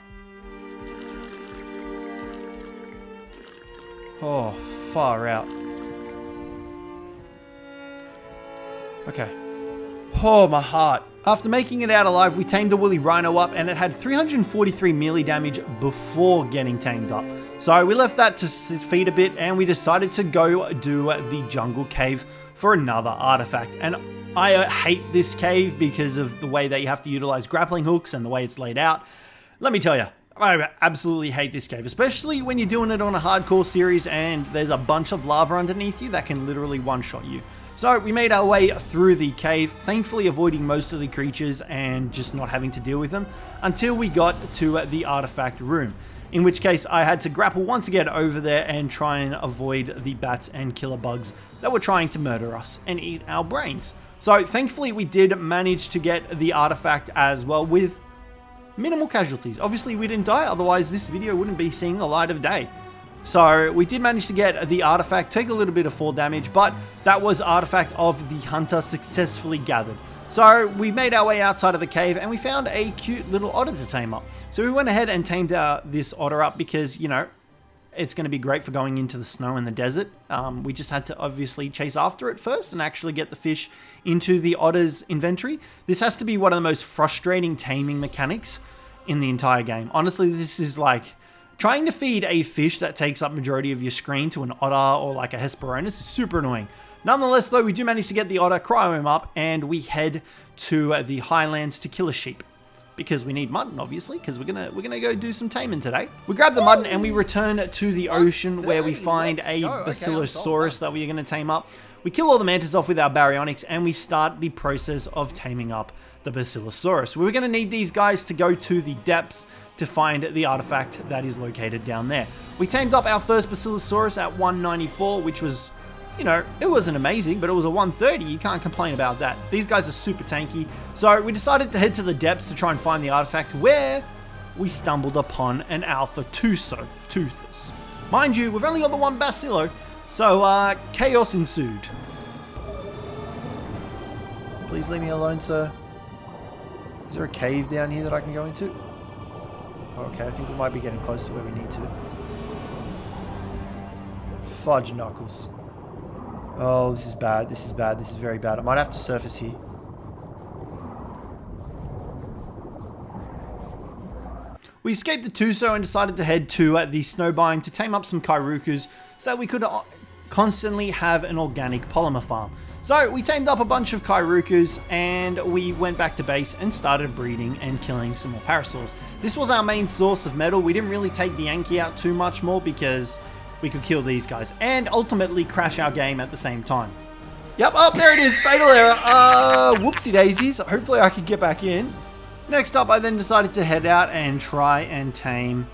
Oh, far out. Okay. Oh, my heart. After making it out alive, we tamed the woolly rhino up, and it had 343 melee damage before getting tamed up. So we left that to feed a bit, and we decided to go do the jungle cave for another artifact. And I hate this cave because of the way that you have to utilize grappling hooks and the way it's laid out. Let me tell you, I absolutely hate this cave, especially when you're doing it on a hardcore series and there's a bunch of lava underneath you that can literally one-shot you. So we made our way through the cave, thankfully avoiding most of the creatures and just not having to deal with them until we got to the artifact room. In which case I had to grapple once again over there and try and avoid the bats and killer bugs that were trying to murder us and eat our brains. So thankfully we did manage to get the artifact as well with minimal casualties. Obviously we didn't die, otherwise this video wouldn't be seeing the light of day. So we did manage to get the artifact, take a little bit of fall damage, but that was artifact of the hunter successfully gathered. So we made our way outside of the cave and we found a cute little otter to tame up. So we went ahead and tamed this otter up because, you know, it's going to be great for going into the snow and the desert. We just had to obviously chase after it first and actually get the fish into the otter's inventory. This has to be one of the most frustrating taming mechanics in the entire game. Honestly, this is like trying to feed a fish that takes up majority of your screen to an otter or like a Hesperornis is super annoying. Nonetheless, though, we do manage to get the otter, cryo him up, and we head to the highlands to kill a sheep. Because we need mutton, obviously, because we're gonna go do some taming today. We grab the mutton and we return to the ocean where we find a Basilosaurus that we are gonna tame up. We kill all the mantis off with our baryonyx and we start the process of taming up the Basilosaurus. We're gonna need these guys to go to the depths to find the artifact that is located down there. We tamed up our first Basilosaurus at 194, which was, you know, it wasn't amazing, but it was a 130. You can't complain about that. These guys are super tanky. So we decided to head to the depths to try and find the artifact, where we stumbled upon an Alpha Toothus. Mind you, we've only got the one Basilo, so chaos ensued. Please leave me alone, sir. Is there a cave down here that I can go into? Okay, I think we might be getting close to where we need to. Fudge knuckles. Oh, this is bad. This is bad. This is very bad. I might have to surface here. We escaped the Tuso and decided to head to the snow biome to tame up some Kairukus so that we could constantly have an organic polymer farm. So we tamed up a bunch of Kairukus and we went back to base and started breeding and killing some more parasaurs. This was our main source of metal. We didn't really take the Yankee out too much more because we could kill these guys and ultimately crash our game at the same time. Yep, oh, there it is, fatal error. Whoopsie daisies. Hopefully I could get back in. Next up, I then decided to head out and try and tame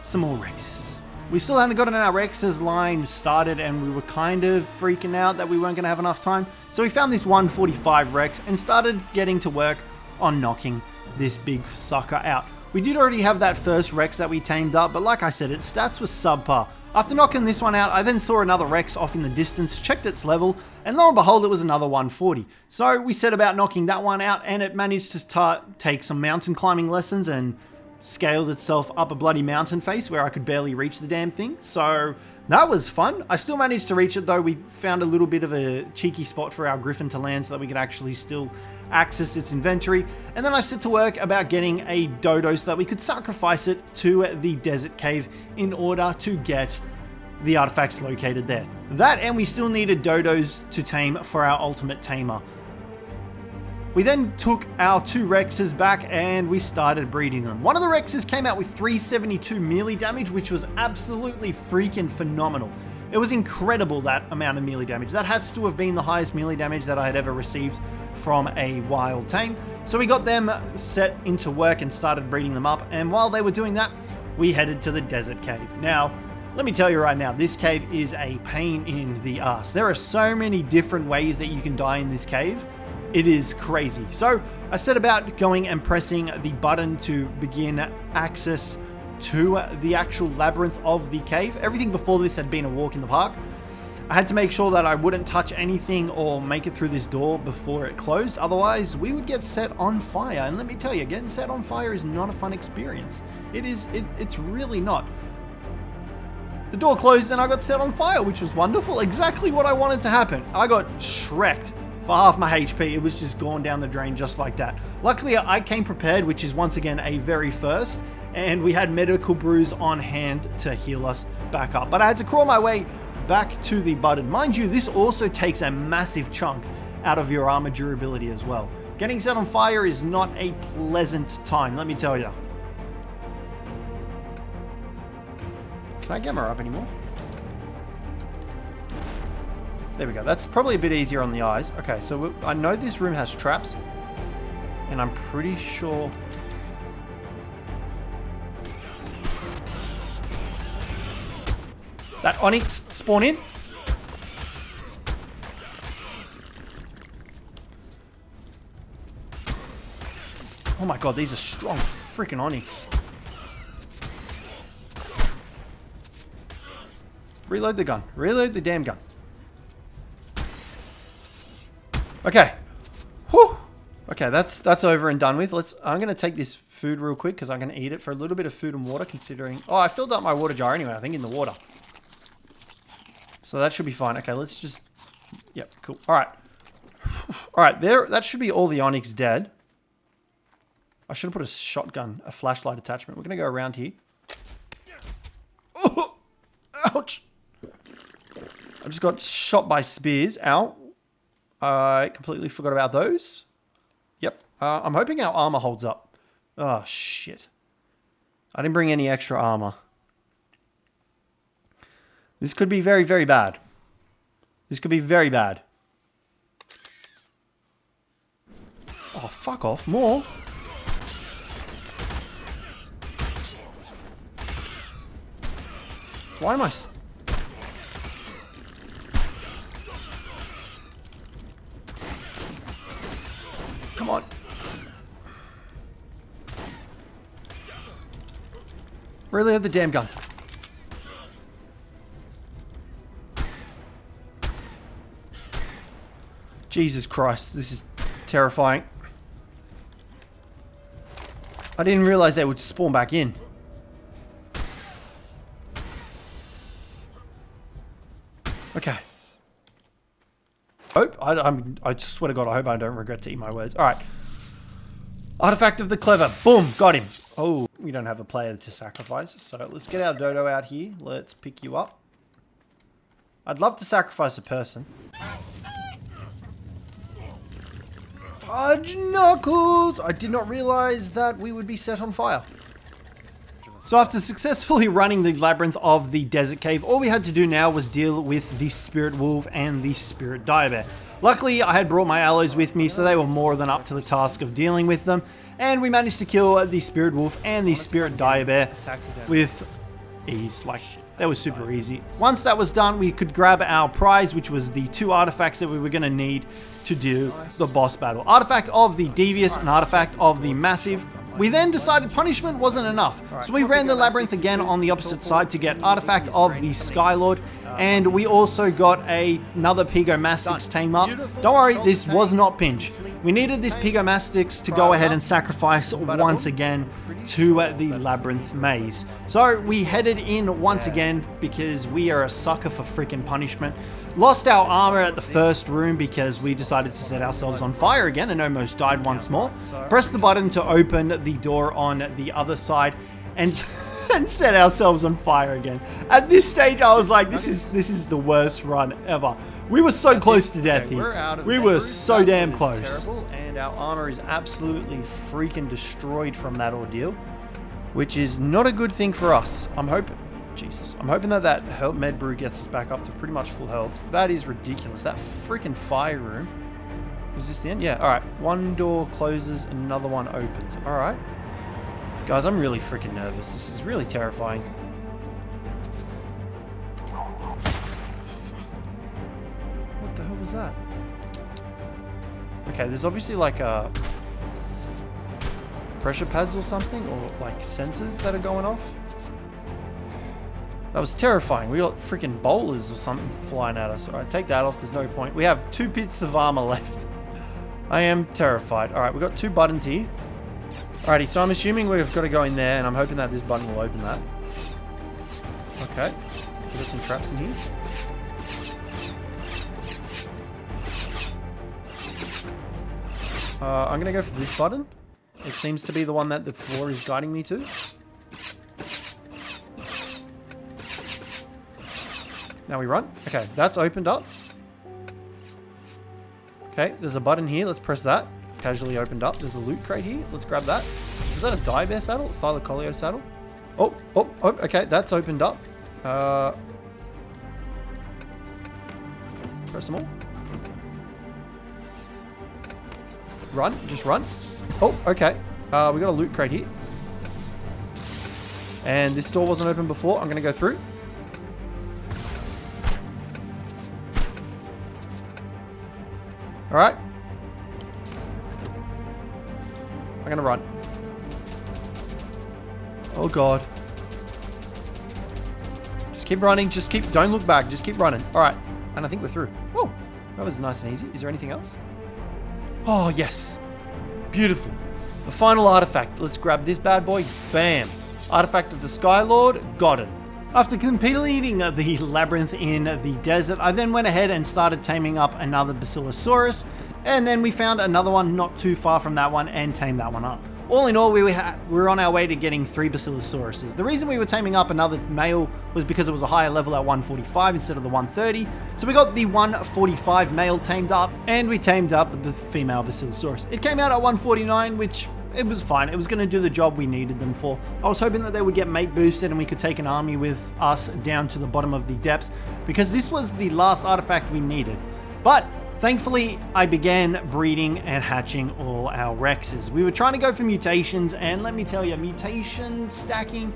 some more Rexes. We still hadn't gotten our Rexes line started and we were kind of freaking out that we weren't going to have enough time. So we found this 145 Rex and started getting to work on knocking this big sucker out. We did already have that first Rex that we tamed up, but like I said, its stats were subpar. After knocking this one out, I then saw another Rex off in the distance, checked its level, and lo and behold, it was another 140. So we set about knocking that one out, and it managed to take some mountain climbing lessons and scaled itself up a bloody mountain face where I could barely reach the damn thing. So that was fun. I still managed to reach it though. We found a little bit of a cheeky spot for our Griffin to land so that we could actually still access its inventory. And then I set to work about getting a dodo so that we could sacrifice it to the desert cave in order to get the artifacts located there. That, and we still needed dodos to tame for our ultimate tamer. We then took our 2 Rexes back and we started breeding them. One of the Rexes came out with 372 melee damage, which was absolutely freaking phenomenal. It was incredible, that amount of melee damage. That has to have been the highest melee damage that I had ever received from a wild tame. So we got them set into work and started breeding them up. And while they were doing that, we headed to the desert cave. Now, let me tell you right now, this cave is a pain in the ass. There are so many different ways that you can die in this cave. It is crazy. So I set about going and pressing the button to begin access to the actual labyrinth of the cave. Everything before this had been a walk in the park. I had to make sure that I wouldn't touch anything or make it through this door before it closed. Otherwise, we would get set on fire. And let me tell you, getting set on fire is not a fun experience. It's really not. The door closed and I got set on fire, which was wonderful. Exactly what I wanted to happen. I got shreked for half my HP. It was just gone down the drain just like that. Luckily, I came prepared, which is once again a very first. And we had medical brews on hand to heal us back up. But I had to crawl my way back to the button. Mind you, this also takes a massive chunk out of your armor durability as well. Getting set on fire is not a pleasant time, let me tell you. Can I gamma up anymore? There we go. That's probably a bit easier on the eyes. Okay, so I know this room has traps. And I'm pretty sure... that Onyx spawn in. Oh my god, these are strong freaking Onyx. Reload the gun. Reload the damn gun. Okay. Whew. Okay, that's over and done with. I'm going to take this food real quick because I'm going to eat it for a little bit of food and water considering... Oh, I filled up my water jar anyway, I think in the water. So that should be fine. Okay, let's just... Yep, cool. Alright. Alright, there. That should be all the Onyx dead. I should have put a shotgun, a flashlight attachment. We're going to go around here. Oh, ouch. I just got shot by spears. Ow. I completely forgot about those. Yep. I'm hoping our armor holds up. Oh, shit. I didn't bring any extra armor. This could be very, very bad. This could be very bad. Oh, fuck off. More. Why am I... Come on. Really have the damn gun. Jesus Christ, this is terrifying. I didn't realize they would spawn back in. Okay. I swear to God, I hope I don't regret to eat my words. Alright. Artifact of the Clever. Boom, got him. Oh, we don't have a player to sacrifice. So let's get our dodo out here. Let's pick you up. I'd love to sacrifice a person. Fudge knuckles! I did not realize that we would be set on fire. So after successfully running the labyrinth of the desert cave, all we had to do now was deal with the spirit wolf and the spirit direbear. Luckily, I had brought my allies with me, so they were more than up to the task of dealing with them. And we managed to kill the spirit wolf and the spirit direbear with ease. Like, that was super easy. Once that was done, we could grab our prize, which was the 2 artifacts that we were going to need to do the boss battle. Artifact of the Devious and Artifact of the Massive. We then decided punishment wasn't enough, so we ran the labyrinth again on the opposite side to get Artifact of the Skylord, and we also got another Pygomastix tame up. Don't worry, this was not Pinch. We needed this Pygomastix to go ahead and sacrifice once again to the labyrinth maze. So we headed in once again because we are a sucker for freaking punishment. Lost our armor at the first room because we decided to set ourselves on fire again and almost died once more. Pressed the button to open the door on the other side, and and set ourselves on fire again. At this stage, I was like, this is the worst run ever. We were so close to death here. We were so damn close. Terrible, and our armor is absolutely freaking destroyed from that ordeal, which is not a good thing for us. I'm hoping that med brew gets us back up to pretty much full health. That is ridiculous. That freaking fire room. Is this the end? Yeah, alright. One door closes, another one opens. Alright. Guys, I'm really freaking nervous. This is really terrifying. What the hell was that? Okay, there's obviously like a pressure pads or something, or like sensors that are going off. That was terrifying. We got freaking bowlers or something flying at us. Alright, take that off. There's no point. We have 2 bits of armor left. I am terrified. Alright, we've got 2 buttons here. Alrighty, so I'm assuming we've got to go in there, and I'm hoping that this button will open that. Okay. We've got some traps in here. I'm going to go for this button. It seems to be the one that the floor is guiding me to. Now we run. Okay, that's opened up. Okay, there's a button here. Let's press that. Casually opened up. There's a loot crate here. Let's grab that. Is that a Dire Bear saddle? Thylacoleo saddle? Oh, okay, that's opened up. Press them all. Run, just run. Oh, okay. We got a loot crate here. And this door wasn't open before. I'm going to go through. Alright. I'm going to run. Oh god. Just keep running. Don't look back. Just keep running. Alright. And I think we're through. Oh, that was nice and easy. Is there anything else? Oh, yes. Beautiful. The final artifact. Let's grab this bad boy. Bam. Artifact of the Sky Lord. Got it. After completing the labyrinth in the desert, I then went ahead and started taming up another Basilosaurus, and then we found another one not too far from that one and tamed that one up. All in all, we were on our way to getting 3 Basilosauruses. The reason we were taming up another male was because it was a higher level at 145 instead of the 130. So we got the 145 male tamed up, and we tamed up the female Basilosaurus. It came out at 149, which it was fine. It was going to do the job we needed them for. I was hoping that they would get mate boosted and we could take an army with us down to the bottom of the depths, because this was the last artifact we needed. But thankfully, I began breeding and hatching all our Rexes. We were trying to go for mutations, and let me tell you, mutation stacking,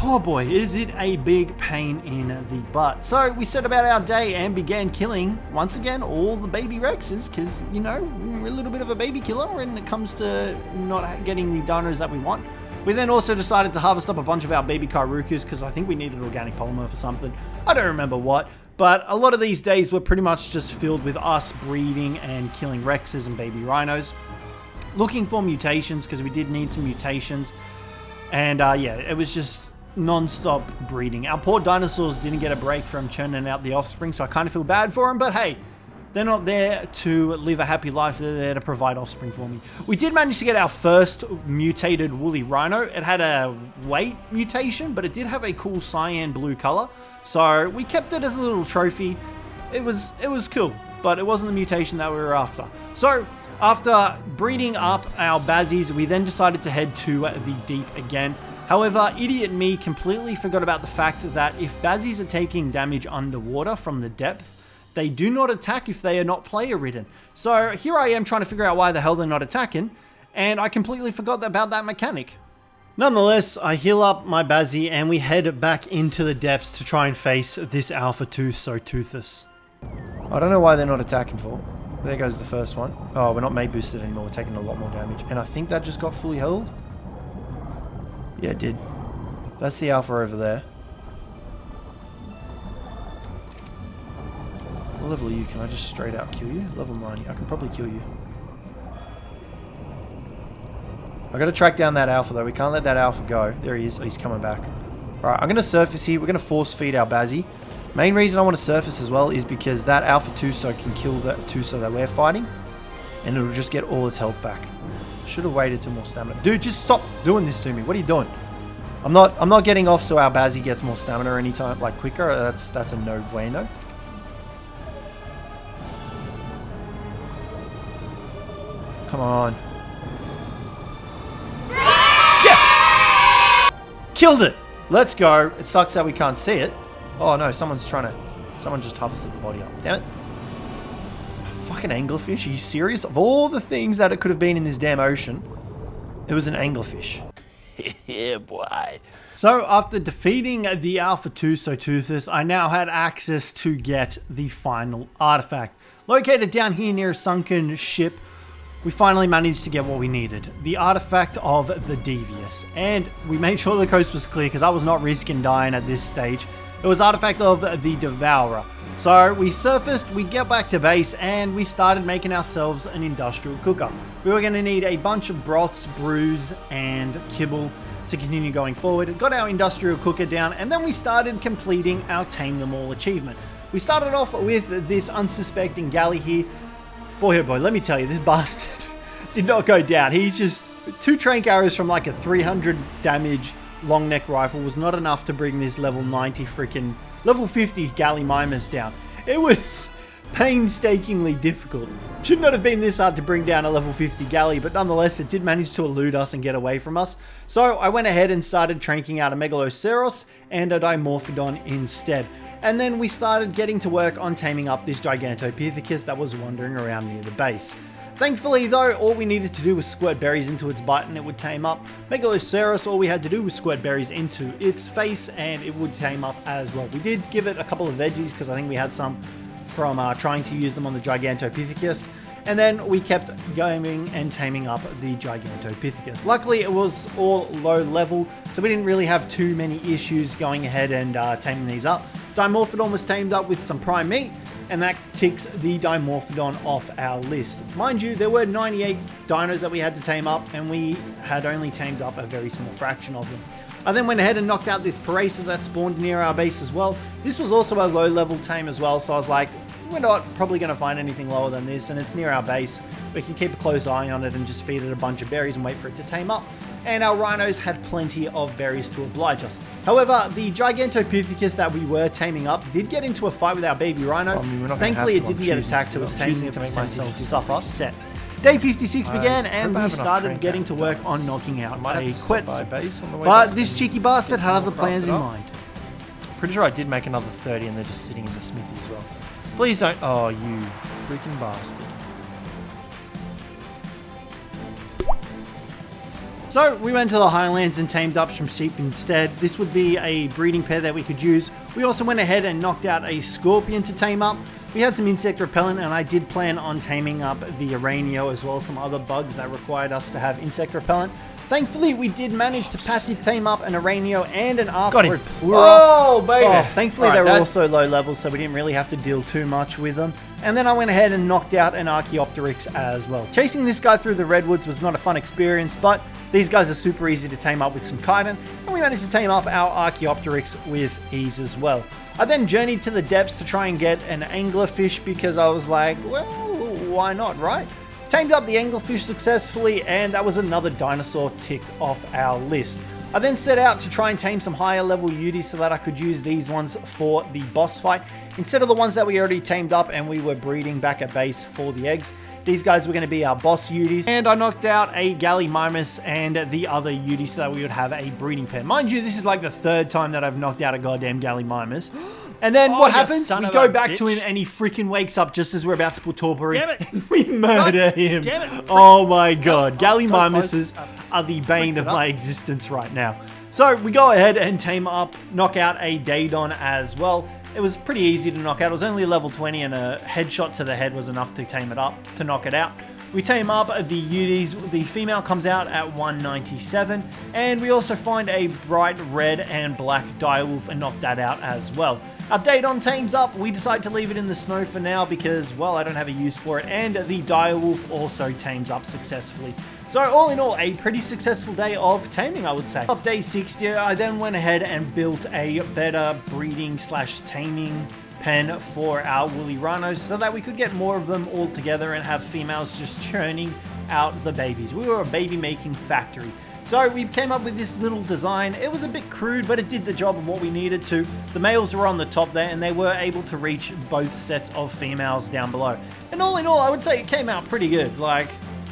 oh boy, is it a big pain in the butt. So we set about our day and began killing, once again, all the baby Rexes, because, you know, we're a little bit of a baby killer when it comes to not getting the dinos that we want. We then also decided to harvest up a bunch of our baby Kairukus, because I think we needed organic polymer for something. I don't remember what. But a lot of these days were pretty much just filled with us breeding and killing Rexes and baby rhinos. Looking for mutations, because we did need some mutations. And yeah, it was just non-stop breeding. Our poor dinosaurs didn't get a break from churning out the offspring, so I kind of feel bad for them. But hey, they're not there to live a happy life. They're there to provide offspring for me. We did manage to get our first mutated woolly rhino. It had a weight mutation, but it did have a cool cyan blue color. So we kept it as a little trophy. It was cool, but it wasn't the mutation that we were after. So after breeding up our Bazzies, we then decided to head to the deep again. However, idiot me completely forgot about the fact that if Bazzies are taking damage underwater from the depth, they do not attack if they are not player ridden. So here I am trying to figure out why the hell they're not attacking, and I completely forgot about that mechanic. Nonetheless, I heal up my Bazzie and we head back into the depths to try and face this Alpha 2 Sotoothus. I don't know why they're not attacking for. There goes the first one. Oh, we're not mate boosted anymore. We're taking a lot more damage. And I think that just got fully held. Yeah, it did. That's the Alpha over there. What level are you? Can I just straight out kill you? Level 90. I can probably kill you. I gotta track down that Alpha though. We can't let that Alpha go. There he is. Oh, he's coming back. Alright, I'm gonna surface here. We're gonna force feed our Bazzie. Main reason I want to surface as well is because that Alpha Tuso can kill that Tuso that we're fighting, and it'll just get all its health back. Should have waited till more stamina. Dude, just stop doing this to me. What are you doing? I'm not getting off so our Bazzy gets more stamina anytime, like quicker. That's a no-brainer. Come on. Yes! Killed it! Let's go. It sucks that we can't see it. Oh no, someone just harvested the body up. Damn it. Fucking anglerfish, are you serious? Of all the things that it could have been in this damn ocean, it was an anglerfish. Yeah, boy. So after defeating the Alpha 2 Cjthecheesedj, I now had access to get the final artifact. Located down here near a sunken ship, we finally managed to get what we needed. The artifact of the Devious. And we made sure the coast was clear because I was not risking dying at this stage. It was artifact of the Devourer. So we surfaced, we get back to base, and we started making ourselves an industrial cooker. We were going to need a bunch of broths, brews, and kibble to continue going forward. Got our industrial cooker down, and then we started completing our Tame Them All achievement. We started off with this unsuspecting galley here. Boy, oh boy, let me tell you, this bastard did not go down. He's just 2 trank arrows from like a 300 damage long neck rifle was not enough to bring this level 90 freaking level 50 galley mimas down. It was painstakingly difficult. Should not have been this hard to bring down a level 50 galley, but nonetheless it did manage to elude us and get away from us. So I went ahead and started tranking out a Megaloceros and a Dimorphodon instead. And then we started getting to work on taming up this Cjthecheesedj that was wandering around near the base. Thankfully though, all we needed to do was squirt berries into its butt and it would tame up. Megaloceros, all we had to do was squirt berries into its face and it would tame up as well. We did give it a couple of veggies because I think we had some from trying to use them on the Cjthecheesedj. And then we kept going and taming up the Cjthecheesedj. Luckily it was all low level, so we didn't really have too many issues going ahead and taming these up. Dimorphodon was tamed up with some prime meat, and that ticks the Dimorphodon off our list. Mind you, there were 98 dinos that we had to tame up, and we had only tamed up a very small fraction of them. I then went ahead and knocked out this Parasa that spawned near our base as well. This was also a low level tame as well, so I was like, we're not probably going to find anything lower than this, and it's near our base. We can keep a close eye on it and just feed it a bunch of berries and wait for it to tame up. And our rhinos had plenty of berries to oblige us. However, the Cjthecheesedj that we were taming up did get into a fight with our baby rhino. Thankfully, it didn't get attacked, so it was taming it to make myself suffer. Set. Day 56 began, and we started getting to work on knocking out a Quetz. But this cheeky bastard had other plans in mind. Pretty sure I did make another 30 and they're just sitting in the smithy as well. Please don't. Oh, you freaking bastard. So we went to the highlands and tamed up some sheep instead. This would be a breeding pair that we could use. We also went ahead and knocked out a scorpion to tame up. We had some insect repellent, and I did plan on taming up the Aranio as well as some other bugs that required us to have insect repellent. Thankfully, we did manage to passive tame up an Aranio and an Arthropoda. Oh, baby! Oh, thankfully, they were also low level, so we didn't really have to deal too much with them. And then I went ahead and knocked out an Archaeopteryx as well. Chasing this guy through the redwoods was not a fun experience, but these guys are super easy to tame up with some chitin, and we managed to tame up our Archaeopteryx with ease as well. I then journeyed to the depths to try and get an anglerfish because I was like, well, why not, right? Tamed up the anglerfish successfully, and that was another dinosaur ticked off our list. I then set out to try and tame some higher level Uties so that I could use these ones for the boss fight instead of the ones that we already tamed up and we were breeding back at base for the eggs. These guys were going to be our boss Uties, and I knocked out a Gallimimus and the other Uties so that we would have a breeding pair. Mind you, this is like the 3rd time that I've knocked out a goddamn Gallimimus. And then what happens? We go back to him and he freaking wakes up just as we're about to put torpor in. Damn it. We murder him. Damn it. Oh my god. Gallimimuses are the bane of my existence right now. So we go ahead and tame up, knock out a Daedon as well. It was pretty easy to knock out. It was only level 20 and a headshot to the head was enough to tame it up, to knock it out. We tame up the Uties. The female comes out at 197, and we also find a bright red and black direwolf and knock that out as well. Our Daedon tames up. We decide to leave it in the snow for now because, well, I don't have a use for it, and the direwolf also tames up successfully. So all in all, a pretty successful day of taming, I would say. Up day 60, I then went ahead and built a better breeding / taming pen for our woolly rhinos so that we could get more of them all together and have females just churning out the babies. We were a baby making factory. So we came up with this little design. It was a bit crude, but it did the job of what we needed to. The males were on the top there, and they were able to reach both sets of females down below. And all in all, I would say it came out pretty good. Like,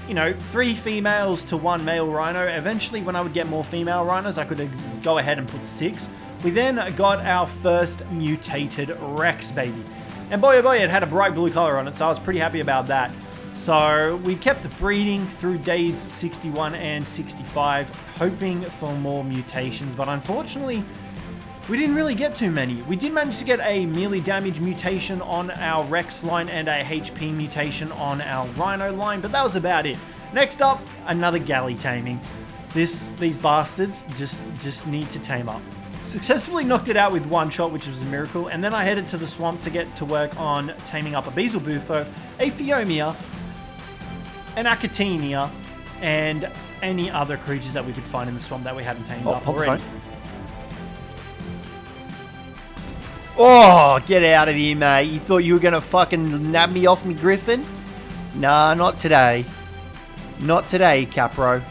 you know, 3 females to 1 male rhino. Eventually, when I would get more female rhinos, I could go ahead and put 6. We then got our first mutated Rex baby. And boy, oh boy, it had a bright blue color on it, so I was pretty happy about that. So we kept breeding through days 61 and 65, hoping for more mutations, but unfortunately, we didn't really get too many. We did manage to get a melee damage mutation on our Rex line and a HP mutation on our Rhino line, but that was about it. Next up, another galley taming. These bastards just need to tame up. Successfully knocked it out with 1 shot, which was a miracle, and then I headed to the swamp to get to work on taming up a Bezel Bufo, a Phiomia, an Acatenia, and any other creatures that we could find in the swamp that we hadn't tamed up already. Oh, get out of here, mate. You thought you were going to fucking nab me off me griffin? Nah, not today. Not today, Capro.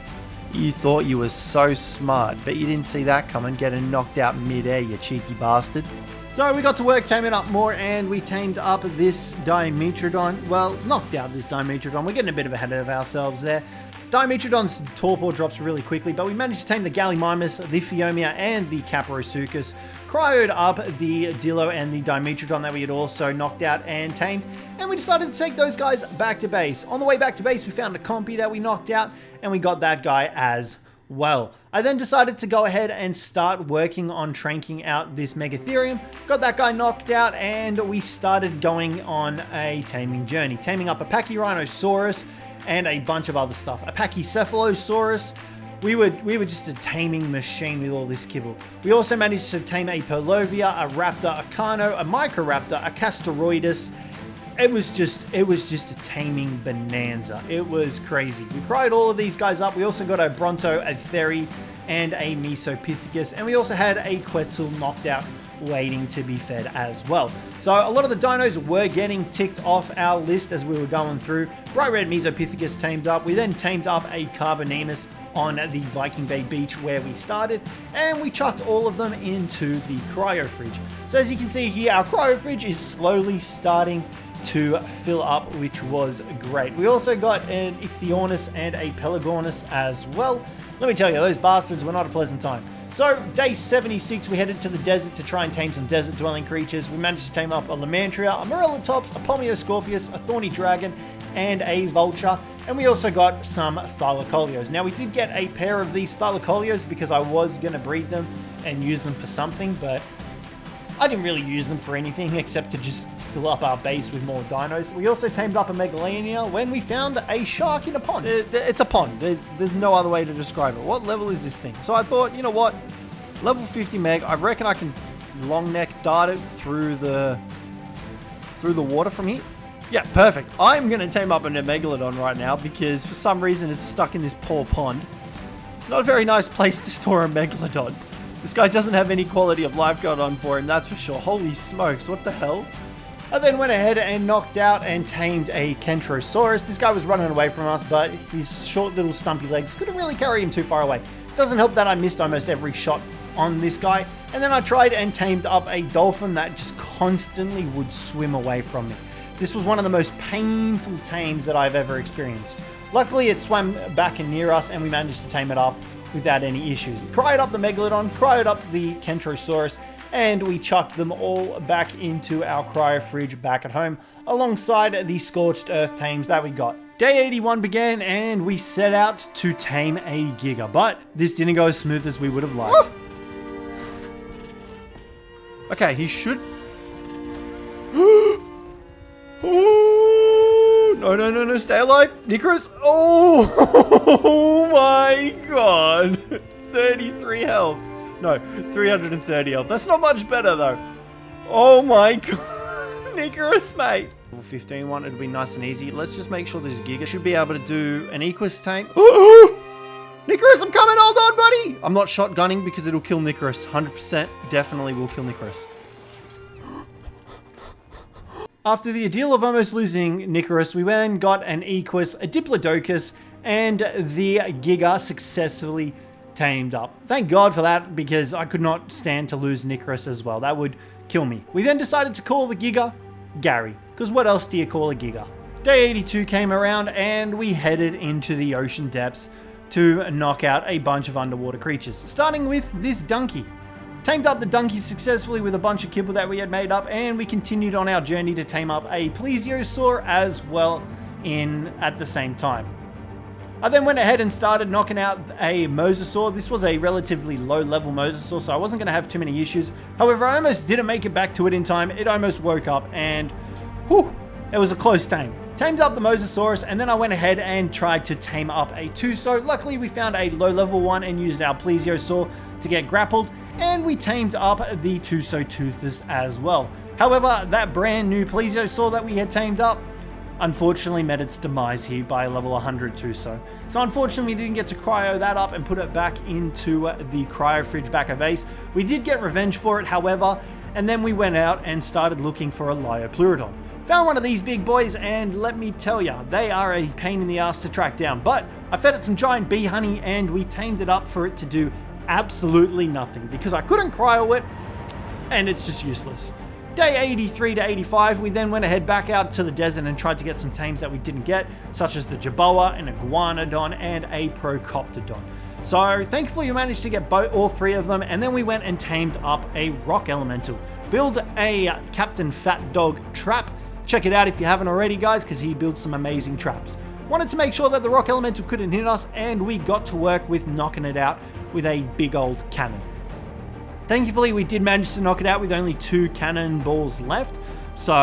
You thought you were so smart, but you didn't see that coming, getting knocked out mid-air, you cheeky bastard. So we got to work taming up more, and we tamed up this Dimetrodon. Well, knocked out this Dimetrodon. We're getting a bit ahead of ourselves there. Dimetrodon's torpor drops really quickly, but we managed to tame the Gallimimus, the Phiomia, and the Caprosuchus. Cryoed up the Dillo and the Dimetrodon that we had also knocked out and tamed, and we decided to take those guys back to base. On the way back to base, we found a compy that we knocked out, and we got that guy as well. I then decided to go ahead and start working on tranking out this Megatherium. Got that guy knocked out, and we started going on a taming journey, taming up a Pachyrhinosaurus and a bunch of other stuff. A Pachycephalosaurus. We were just a taming machine with all this kibble. We also managed to tame a Perlovia, a Raptor, a Carno, a Microraptor, a Castoroidus. It was just a taming bonanza. It was crazy. We cried all of these guys up. We also got a Bronto, a Theri, and a Mesopithecus, and we also had a Quetzal knocked out waiting to be fed as well. So a lot of the dinos were getting ticked off our list as we were going through. Bright Red Mesopithecus tamed up. We then tamed up a Carbonemus on the Viking Bay beach where we started, and we chucked all of them into the cryo fridge. So as you can see here, our cryo fridge is slowly starting to fill up, which was great. We also got an Ichthyornis and a Pelagornis as well. Let me tell you, those bastards were not a pleasant time. So, day 76, we headed to the desert to try and tame some desert-dwelling creatures. We managed to tame up a Lamantria, a Morellatops, a Pomioscorpius, a Thorny Dragon, and a Vulture. And we also got some Thylacoleos. Now, we did get a pair of these Thylacoleos because I was going to breed them and use them for something, but I didn't really use them for anything except to just fill up our base with more dinos. We also tamed up a Megalania when we found a shark in a pond. It's a pond. There's no other way to describe it. What level is this thing? So I thought, you know what? Level 50 meg. I reckon I can long neck dart it through the water from here. Yeah, perfect. I'm going to tame up a Megalodon right now because for some reason it's stuck in this poor pond. It's not a very nice place to store a Megalodon. This guy doesn't have any quality of life going on for him, that's for sure. Holy smokes, what the hell? I then went ahead and knocked out and tamed a Kentrosaurus. This guy was running away from us, but his short little stumpy legs couldn't really carry him too far away. Doesn't help that I missed almost every shot on this guy. And then I tried and tamed up a dolphin that just constantly would swim away from me. This was one of the most painful tames that I've ever experienced. Luckily, it swam back and near us, and we managed to tame it up without any issues. We cryoed up the Megalodon, cryoed up the Kentrosaurus, and we chucked them all back into our cryo fridge back at home, alongside the Scorched Earth tames that we got. Day 81 began, and we set out to tame a Giga, but this didn't go as smooth as we would have liked. Okay, he should... No, stay alive. Nicaros. Oh my god. 33 health. No, 330 health. That's not much better though. Oh my god. Nicaros, mate. Level 15 one, it'll be nice and easy. Let's just make sure this Giga should be able to do an Equus tame. Nicaros, I'm coming. Hold on, buddy. I'm not shotgunning because it'll kill Nicaros. 100% definitely will kill Nicaros. After the ordeal of almost losing Nicaros, we then got an Equus, a Diplodocus, and the Giga successfully tamed up. Thank God for that, because I could not stand to lose Nicaros as well. That would kill me. We then decided to call the Giga Gary, because what else do you call a Giga? Day 82 came around and we headed into the ocean depths to knock out a bunch of underwater creatures, starting with this donkey. Tamed up the donkey successfully with a bunch of kibble that we had made up, and we continued on our journey to tame up a plesiosaur as well at the same time. I then went ahead and started knocking out a mosasaur. This was a relatively low level mosasaur, so I wasn't going to have too many issues. However, I almost didn't make it back to it in time. It almost woke up, and whew, it was a close tame. Tamed up the mosasaurus, and then I went ahead and tried to tame up a Tuso. Luckily, we found a low level one and used our plesiosaur to get grappled, and we tamed up the Tusoteuthis as well. However, that brand new plesiosaur that we had tamed up unfortunately met its demise here by a level 100 Tuso. So unfortunately, we didn't get to cryo that up and put it back into the cryo fridge back of base. We did get revenge for it, however, and then we went out and started looking for a Liopleurodon. Found one of these big boys, and let me tell ya, they are a pain in the ass to track down. But I fed it some giant bee honey, and we tamed it up for it to do absolutely nothing, because I couldn't cryo it, and it's just useless. Day 83 to 85, we then went ahead back out to the desert and tried to get some tames that we didn't get, such as the Jerboa, an Iguanodon, and a Procoptodon. So thankfully we managed to get all three of them, and then we went and tamed up a rock elemental. Build a Captain Fat Dog trap. Check it out if you haven't already, guys, because he builds some amazing traps. Wanted to make sure that the rock elemental couldn't hit us, and we got to work with knocking it out with a big old cannon. Thankfully, we did manage to knock it out with only 2 cannonballs left, so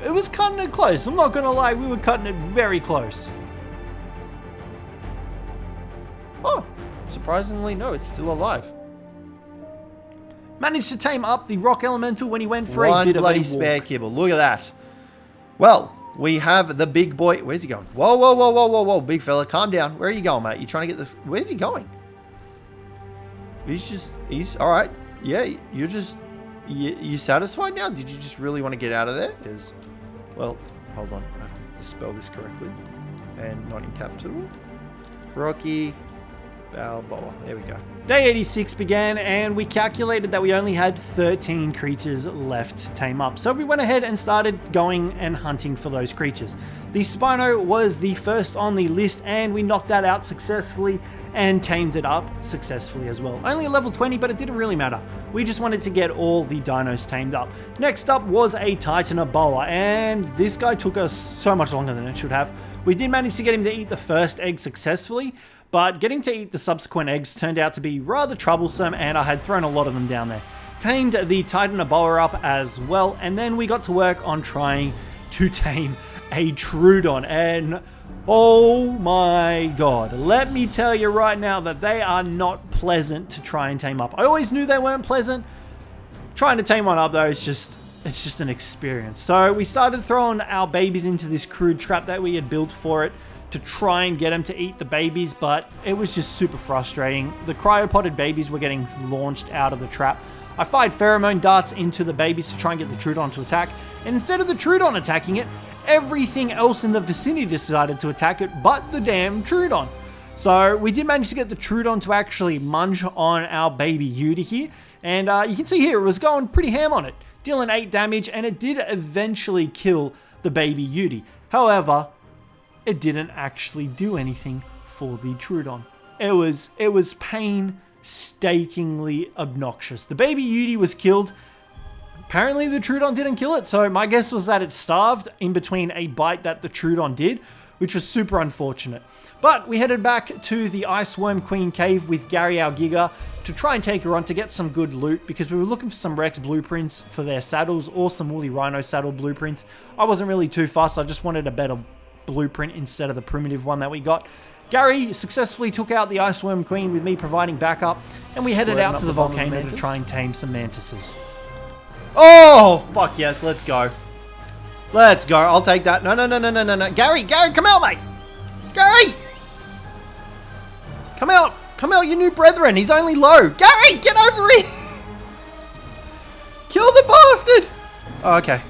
it was cutting it close. I'm not going to lie, we were cutting it very close. Oh, surprisingly, no, it's still alive. Managed to tame up the rock elemental when he went for a One bit of a bloody walk. spare kibble. Look at that. Well, we have the big boy. Where's he going? Whoa, whoa, whoa, whoa, whoa, whoa. Big fella, calm down. Where are you going, mate? You trying to get this? Where's he going? He's all right. Yeah, you satisfied now? Did you just really want to get out of there? Well, hold on. I have to spell this correctly. And not in capital. Rocky Balboa. There we go. Day 86 began, and we calculated that we only had 13 creatures left to tame up. So we went ahead and started going and hunting for those creatures. The Spino was the first on the list, and we knocked that out successfully and tamed it up successfully as well. Only a level 20, but it didn't really matter. We just wanted to get all the dinos tamed up. Next up was a Titanoboa, and this guy took us so much longer than it should have. We did manage to get him to eat the first egg successfully, but getting to eat the subsequent eggs turned out to be rather troublesome, and I had thrown a lot of them down there. Tamed the Titanoboa up as well, and then we got to work on trying to tame a Troodon, and oh my god, let me tell you right now that they are not pleasant to try and tame up. I always knew they weren't pleasant. Trying to tame one up though, it's just an experience. So we started throwing our babies into this crude trap that we had built for it to try and get them to eat the babies, but it was just super frustrating. The cryopoded babies were getting launched out of the trap. I fired pheromone darts into the babies to try and get the Troodon to attack, and instead of the Troodon attacking it, everything else in the vicinity decided to attack it but the damn Troodon. So we did manage to get the Troodon to actually munch on our baby Yudi here, and you can see here it was going pretty ham on it, dealing 8 damage, and it did eventually kill the baby Yudi. However, it didn't actually do anything for the Troodon. It was painstakingly obnoxious. The baby Yudi was killed. Apparently the Troodon didn't kill it, so my guess was that it starved in between a bite that the Troodon did, which was super unfortunate. But we headed back to the Iceworm Queen Cave with Gary our Giga to try and take her on to get some good loot, because we were looking for some Rex blueprints for their saddles or some Woolly Rhino saddle blueprints. I wasn't really too fussed, I just wanted a better blueprint instead of the primitive one that we got. Gary successfully took out the Iceworm Queen with me providing backup, and we headed out to the volcano to try and tame some mantises. Oh, fuck yes, let's go. Let's go, I'll take that. No. Gary, come out, mate. Gary! Come out, your new brethren. He's only low. Gary, get over here. Kill the bastard. Oh, okay.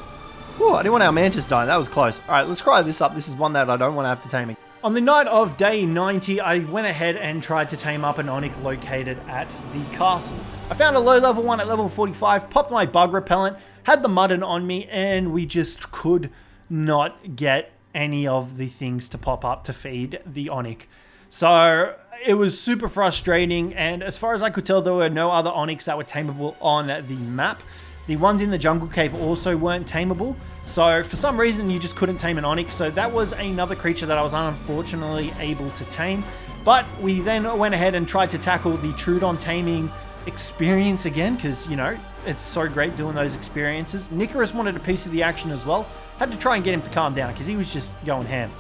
Ooh, I didn't want our mantis dying. That was close. All right, let's cry this up. This is one that I don't want to have to tame. On the night of day 90, I went ahead and tried to tame up an Onyx located at the castle. I found a low level one at level 45, popped my bug repellent, had the muddin on me, and we just could not get any of the things to pop up to feed the Onyx. So it was super frustrating, and as far as I could tell, there were no other Onyx that were tameable on the map. The ones in the jungle cave also weren't tameable. So for some reason, you just couldn't tame an Onyx. So that was another creature that I was unfortunately able to tame. But we then went ahead and tried to tackle the Troodon taming experience again, because, you know, it's so great doing those experiences. Nicholas wanted a piece of the action as well. Had to try and get him to calm down because he was just going ham.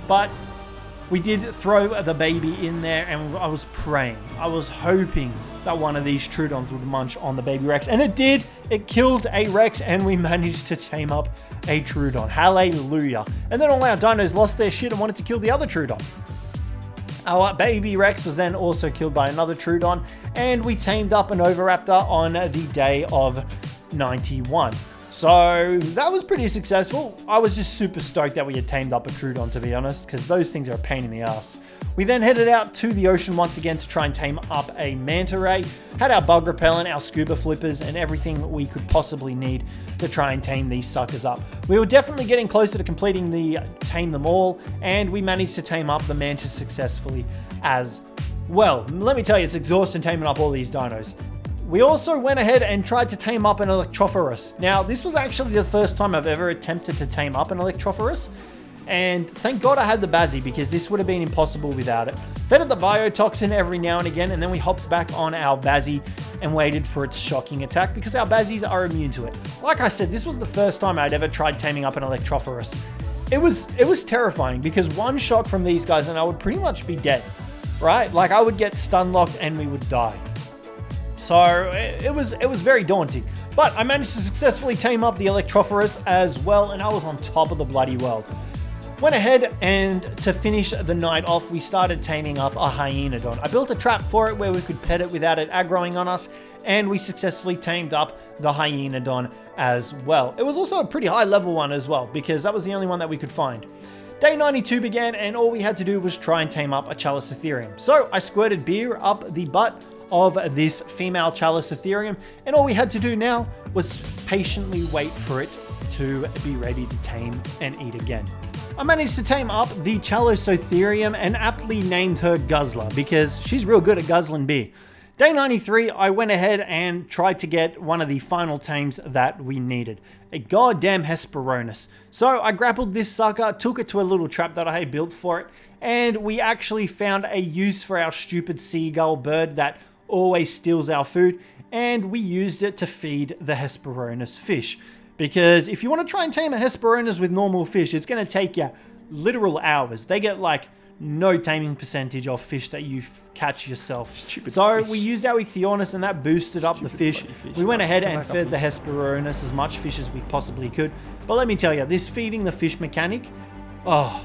But we did throw the baby in there, and I was praying. I was hoping that one of these Troodons would munch on the baby Rex, and it did. It killed a Rex, and we managed to tame up a Troodon. Hallelujah. And then all our dinos lost their shit and wanted to kill the other Troodon. Our baby Rex was then also killed by another Troodon, and we tamed up an Oviraptor on the day of 91. So that was pretty successful. I was just super stoked that we had tamed up a Troodon, to be honest, because those things are a pain in the ass. We then headed out to the ocean once again to try and tame up a manta ray. Had our bug repellent, our scuba flippers, and everything we could possibly need to try and tame these suckers up. We were definitely getting closer to completing the tame them all, and we managed to tame up the mantis successfully as well. Let me tell you, it's exhausting taming up all these dinos. We also went ahead and tried to tame up an Electrophorus. Now, this was actually the first time I've ever attempted to tame up an Electrophorus. And thank God I had the Bazzy, because this would have been impossible without it. Fed it the biotoxin every now and again, and then we hopped back on our Bazzy and waited for its shocking attack, because our Bazzies are immune to it. Like I said, this was the first time I'd ever tried taming up an Electrophorus. It was terrifying, because one shock from these guys and I would pretty much be dead, right? Like, I would get stun locked and we would die. So it was very daunting. But I managed to successfully tame up the Electrophorus as well, and I was on top of the bloody world. Went ahead, and to finish the night off, we started taming up a Hyenodon. I built a trap for it where we could pet it without it aggroing on us, and we successfully tamed up the Hyenodon as well. It was also a pretty high level one as well, because that was the only one that we could find. Day 92 began, and all we had to do was try and tame up a Cjthecheesedj. So I squirted beer up the butt of this female Cjthecheesedj, and all we had to do now was patiently wait for it to be ready to tame and eat again. I managed to tame up the Cjthecheesedj and aptly named her Guzzler, because she's real good at guzzling beer. Day 93, I went ahead and tried to get one of the final tames that we needed, a goddamn Hesperornis. So I grappled this sucker, took it to a little trap that I had built for it, and we actually found a use for our stupid seagull bird that always steals our food, and we used it to feed the Hesperornis fish. Because if you want to try and tame a Hesperornis with normal fish, it's going to take you literal hours. They get like no taming percentage of fish that you catch yourself. So we used our Ichthyornis, and that boosted up the fish. We went ahead and fed the Hesperornis as much fish as we possibly could. But let me tell you, this feeding the fish mechanic, oh,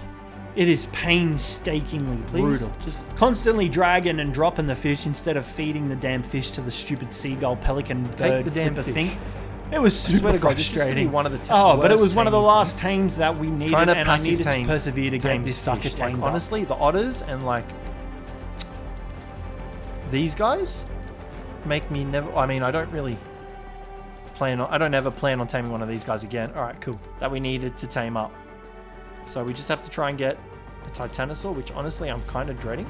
it is painstakingly brutal. Just constantly dragging and dropping the fish instead of feeding the damn fish to the stupid seagull, pelican, bird, the damn flipper fish. thing. It was super frustrating. One of the but it was one of the last tames that we needed, and I needed to tame persevere to get this sucker tamed up. Honestly, the otters and like these guys make me never. I mean, I don't ever plan on taming one of these guys again. All right, cool. That we needed to tame up. So we just have to try and get a Titanosaur, which honestly I'm kind of dreading.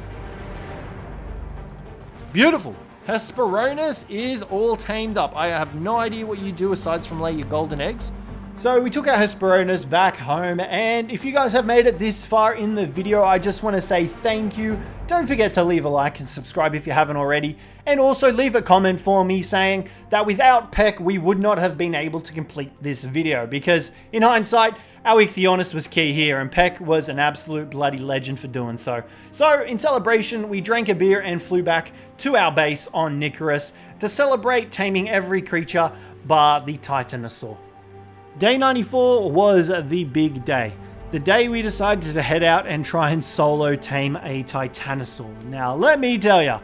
Beautiful. Hesperornis is all tamed up. I have no idea what you do aside from lay your golden eggs. So we took our Hesperornis back home, and if you guys have made it this far in the video, I just want to say thank you. Don't forget to leave a like and subscribe if you haven't already, and also leave a comment for me saying that without Peck, we would not have been able to complete this video, because in hindsight, our Ichthyornis was key here, and Peck was an absolute bloody legend for doing so. So, in celebration, we drank a beer and flew back to our base on Nicholas to celebrate taming every creature bar the Titanosaur. Day 94 was the big day. The day we decided to head out and try and solo tame a Titanosaur. Now, let me tell ya,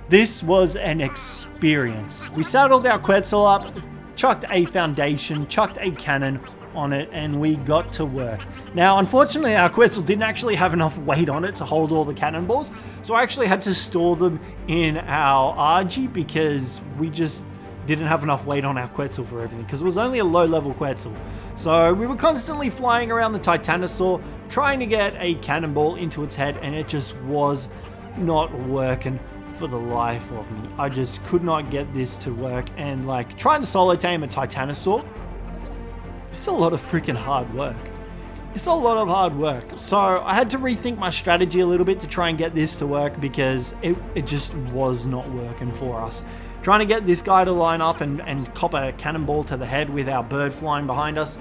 this was an experience. We saddled our Quetzal up, chucked a foundation, chucked a cannon, on it and we got to work. Now, unfortunately, our Quetzal didn't actually have enough weight on it to hold all the cannonballs, so I actually had to store them in our Argy because we just didn't have enough weight on our Quetzal for everything, because it was only a low-level Quetzal. So we were constantly flying around the Titanosaur, trying to get a cannonball into its head, and it just was not working for the life of me. I just could not get this to work, and like trying to solo tame a Titanosaur, it's a lot of freaking hard work. It's a lot of hard work. So I had to rethink my strategy a little bit to try and get this to work, because it just was not working for us. Trying to get this guy to line up and cop a cannonball to the head with our bird flying behind us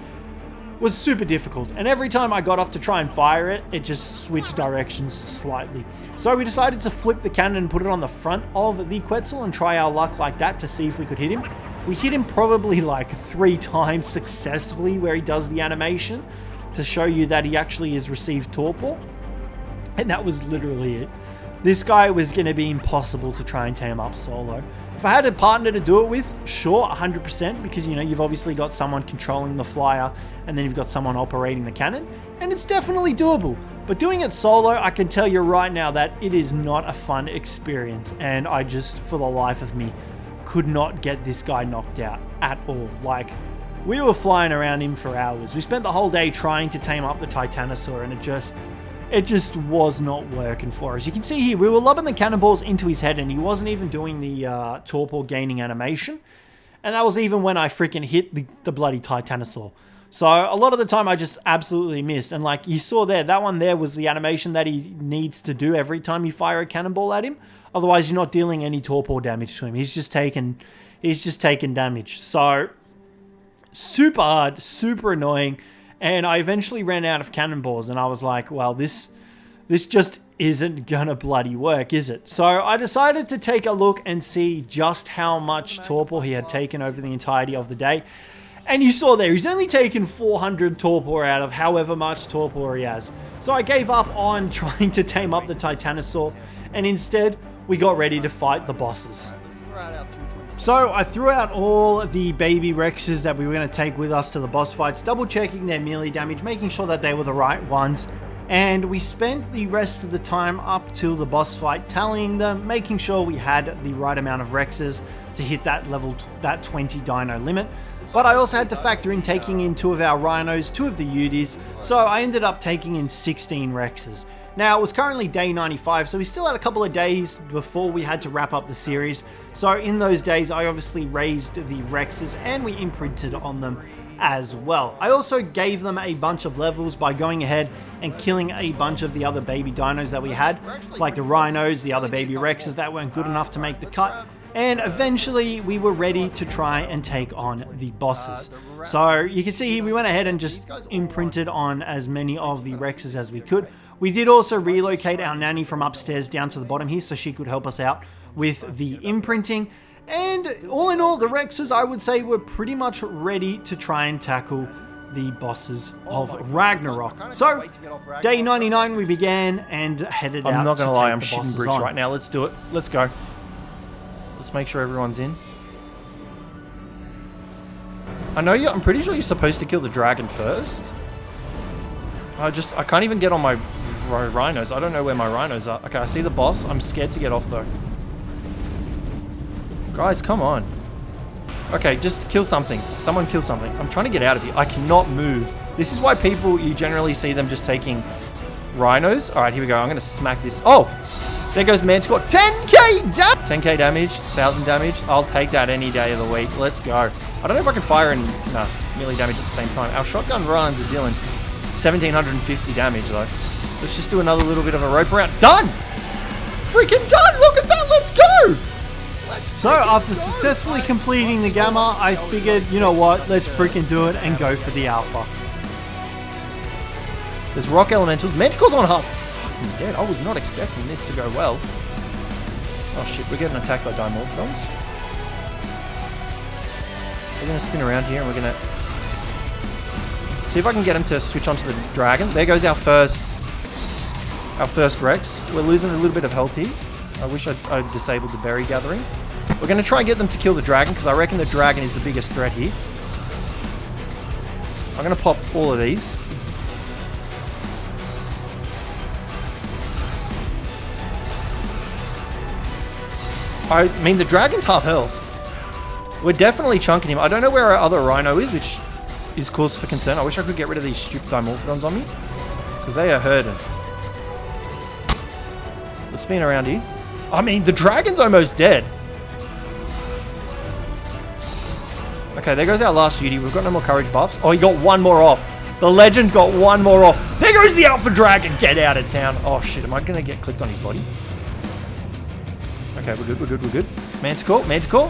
was super difficult. And every time I got off to try and fire it, it just switched directions slightly. So we decided to flip the cannon and put it on the front of the Quetzal and try our luck like that to see if we could hit him. We hit him probably like 3 times successfully where he does the animation to show you that he actually has received torpor. And that was literally it. This guy was going to be impossible to try and tame up solo. If I had a partner to do it with, sure, 100%, because, you know, you've obviously got someone controlling the flyer and then you've got someone operating the cannon, and it's definitely doable. But doing it solo, I can tell you right now that it is not a fun experience, and I just, for the life of me, could not get this guy knocked out at all. Like, we were flying around him for hours. We spent the whole day trying to tame up the Titanosaur, and it just was not working for us. You can see here, we were lobbing the cannonballs into his head and he wasn't even doing the torpor gaining animation. And that was even when I freaking hit the bloody Titanosaur. So a lot of the time I just absolutely missed. And like you saw there, that one there was the animation that he needs to do every time you fire a cannonball at him. Otherwise you're not dealing any torpor damage to him. He's just taking damage. So super hard, super annoying. And I eventually ran out of cannonballs and I was like, well, this just isn't gonna bloody work, is it? So I decided to take a look and see just how much torpor he had taken over the entirety of the day. And you saw there, he's only taken 400 torpor out of however much torpor he has. So I gave up on trying to tame up the Titanosaur, and instead we got ready to fight the bosses. So I threw out all the baby Rexes that we were going to take with us to the boss fights, double checking their melee damage, making sure that they were the right ones. And we spent the rest of the time up till the boss fight tallying them, making sure we had the right amount of Rexes to hit that level, that 20 dino limit. But I also had to factor in taking in 2 of our Rhinos, 2 of the Udis, so I ended up taking in 16 Rexes. Now, it was currently day 95, so we still had a couple of days before we had to wrap up the series. So in those days, I obviously raised the Rexes and we imprinted on them as well. I also gave them a bunch of levels by going ahead and killing a bunch of the other baby dinos that we had, like the Rhinos, the other baby Rexes that weren't good enough to make the cut. And eventually we were ready to try and take on the bosses. So you can see here, we went ahead and just imprinted on as many of the Rexes as we could. We did also relocate our nanny from upstairs down to the bottom here so she could help us out with the imprinting. And all in all, the Rexes, I would say, were pretty much ready to try and tackle the bosses of Ragnarok. So, day 99 we began and headed out. I'm not going to lie, I'm the shitting bosses bricks on. right now. Let's do it. Let's go. Let's make sure everyone's in. I'm pretty sure you're supposed to kill the dragon first. I can't even get on my rhinos. I don't know where my rhinos are. Okay, I see the boss. I'm scared to get off though. Guys, come on. Okay, just kill something. Someone kill something. I'm trying to get out of here. I cannot move. This is why people, you generally see them just taking rhinos. All right, here we go. I'm going to smack this. Oh, there goes the manticore. 10k damage. 10k damage, 1000 damage. I'll take that any day of the week. Let's go. I don't know if I can fire and melee damage at the same time. Our shotgun runs are dealing 1750 damage though. Let's just do another little bit of a rope around. Done! Freaking done! Look at that! Let's go! So after successfully completing the Gamma, I figured, you know what, let's freaking do it and go for the Alpha. There's rock elementals. Manticore's on half. Fucking dead. I was not expecting this to go well. Oh shit, we're getting attacked by Dimorphons. We're going to spin around here and we're going to see if I can get him to switch onto the dragon. There goes our first Rex. We're losing a little bit of health here. I wish I'd disabled the berry gathering. We're going to try and get them to kill the dragon because I reckon the dragon is the biggest threat here. I'm going to pop all of these. I mean, the dragon's half health. We're definitely chunking him. I don't know where our other rhino is, which is cause for concern. I wish I could get rid of these stupid dimorphodons on me, because they are hurting. Let's spin around here. I mean, the dragon's almost dead. Okay, there goes our last duty. We've got no more courage buffs. Oh, he got one more off. The legend got one more off. There goes the alpha dragon. Get out of town. Oh, shit. Am I going to get clicked on his body? Okay, we're good, we're good, we're good. Manticore, Manticore.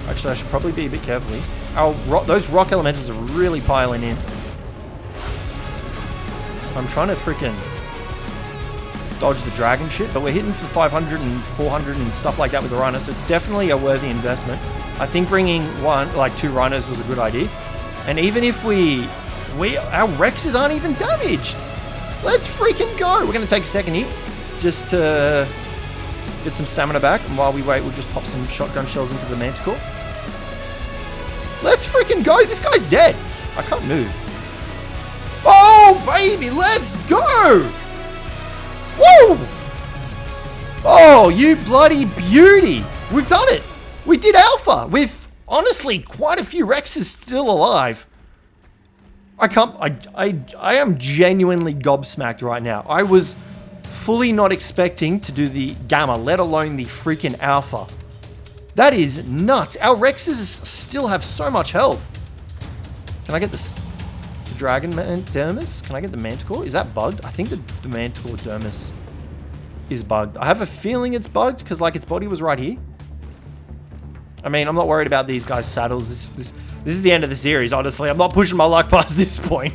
Actually, I should probably be a bit careful here. Those rock elementals are really piling in. I'm trying to freaking dodge the dragon shit, but we're hitting for 500 and 400 and stuff like that with the rhino, so it's definitely a worthy investment. I think bringing two rhinos was a good idea. And even if our Rexes aren't even damaged. Let's freaking go. We're going to take a second here just to get some stamina back. And while we wait, we'll just pop some shotgun shells into the Manticore. Let's freaking go. This guy's dead. I can't move. Oh, baby, let's go. Woo! Oh, you bloody beauty. We've done it. We did alpha with, honestly, quite a few Rexes still alive. I am genuinely gobsmacked right now. I was fully not expecting to do the gamma, let alone the freaking alpha. That is nuts. Our Rexes still have so much health. Can I get this? The Dragon Dermis? Can I get the Manticore? Is that bugged? I think the Manticore Dermis is bugged. I have a feeling it's bugged because like its body was right here. I mean, I'm not worried about these guys' saddles. This is the end of the series, honestly. I'm not pushing my luck past this point.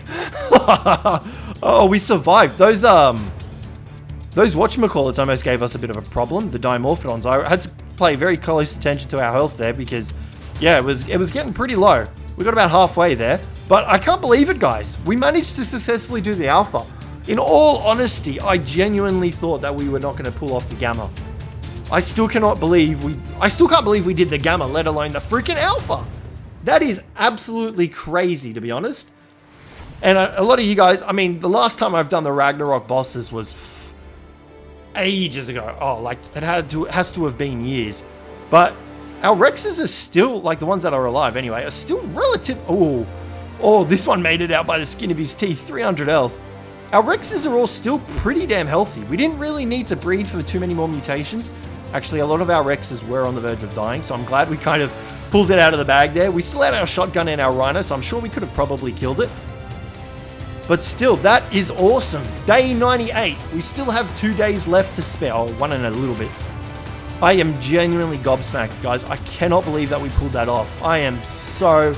Oh, we survived. Those whatchamacallits almost gave us a bit of a problem. The dimorphodons. I had to pay very close attention to our health there because, yeah, it was getting pretty low. We got about halfway there. But I can't believe it, guys. We managed to successfully do the alpha. In all honesty, I genuinely thought that we were not going to pull off the gamma. I still can't believe we did the gamma, let alone the freaking alpha. That is absolutely crazy, to be honest. And a lot of you guys, I mean, the last time I've done the Ragnarok bosses was ages ago. Oh, like it has to have been years. But our Rexes are still, like the ones that are alive anyway, are still relative. Oh, this one made it out by the skin of his teeth, 300 health. Our Rexes are all still pretty damn healthy. We didn't really need to breed for too many more mutations. Actually, a lot of our Rexes were on the verge of dying, so I'm glad we kind of pulled it out of the bag there. We still had our shotgun and our rhino, so I'm sure we could have probably killed it. But still, that is awesome. Day 98. We still have 2 days left to spare. Oh, one and a little bit. I am genuinely gobsmacked, guys. I cannot believe that we pulled that off. I am so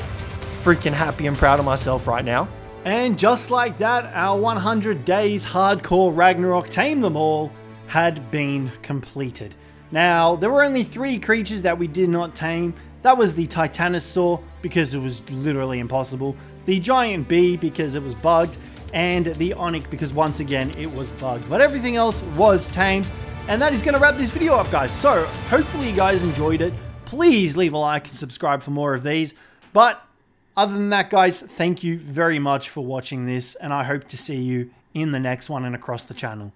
freaking happy and proud of myself right now. And just like that, our 100 days hardcore Ragnarok Tame Them All had been completed. Now, there were only 3 creatures that we did not tame. That was the Titanosaur, because it was literally impossible. The Giant Bee, because it was bugged. And the Onyx, because once again, it was bugged. But everything else was tamed. And that is going to wrap this video up, guys. So, hopefully you guys enjoyed it. Please leave a like and subscribe for more of these. But other than that, guys, thank you very much for watching this. And I hope to see you in the next one and across the channel.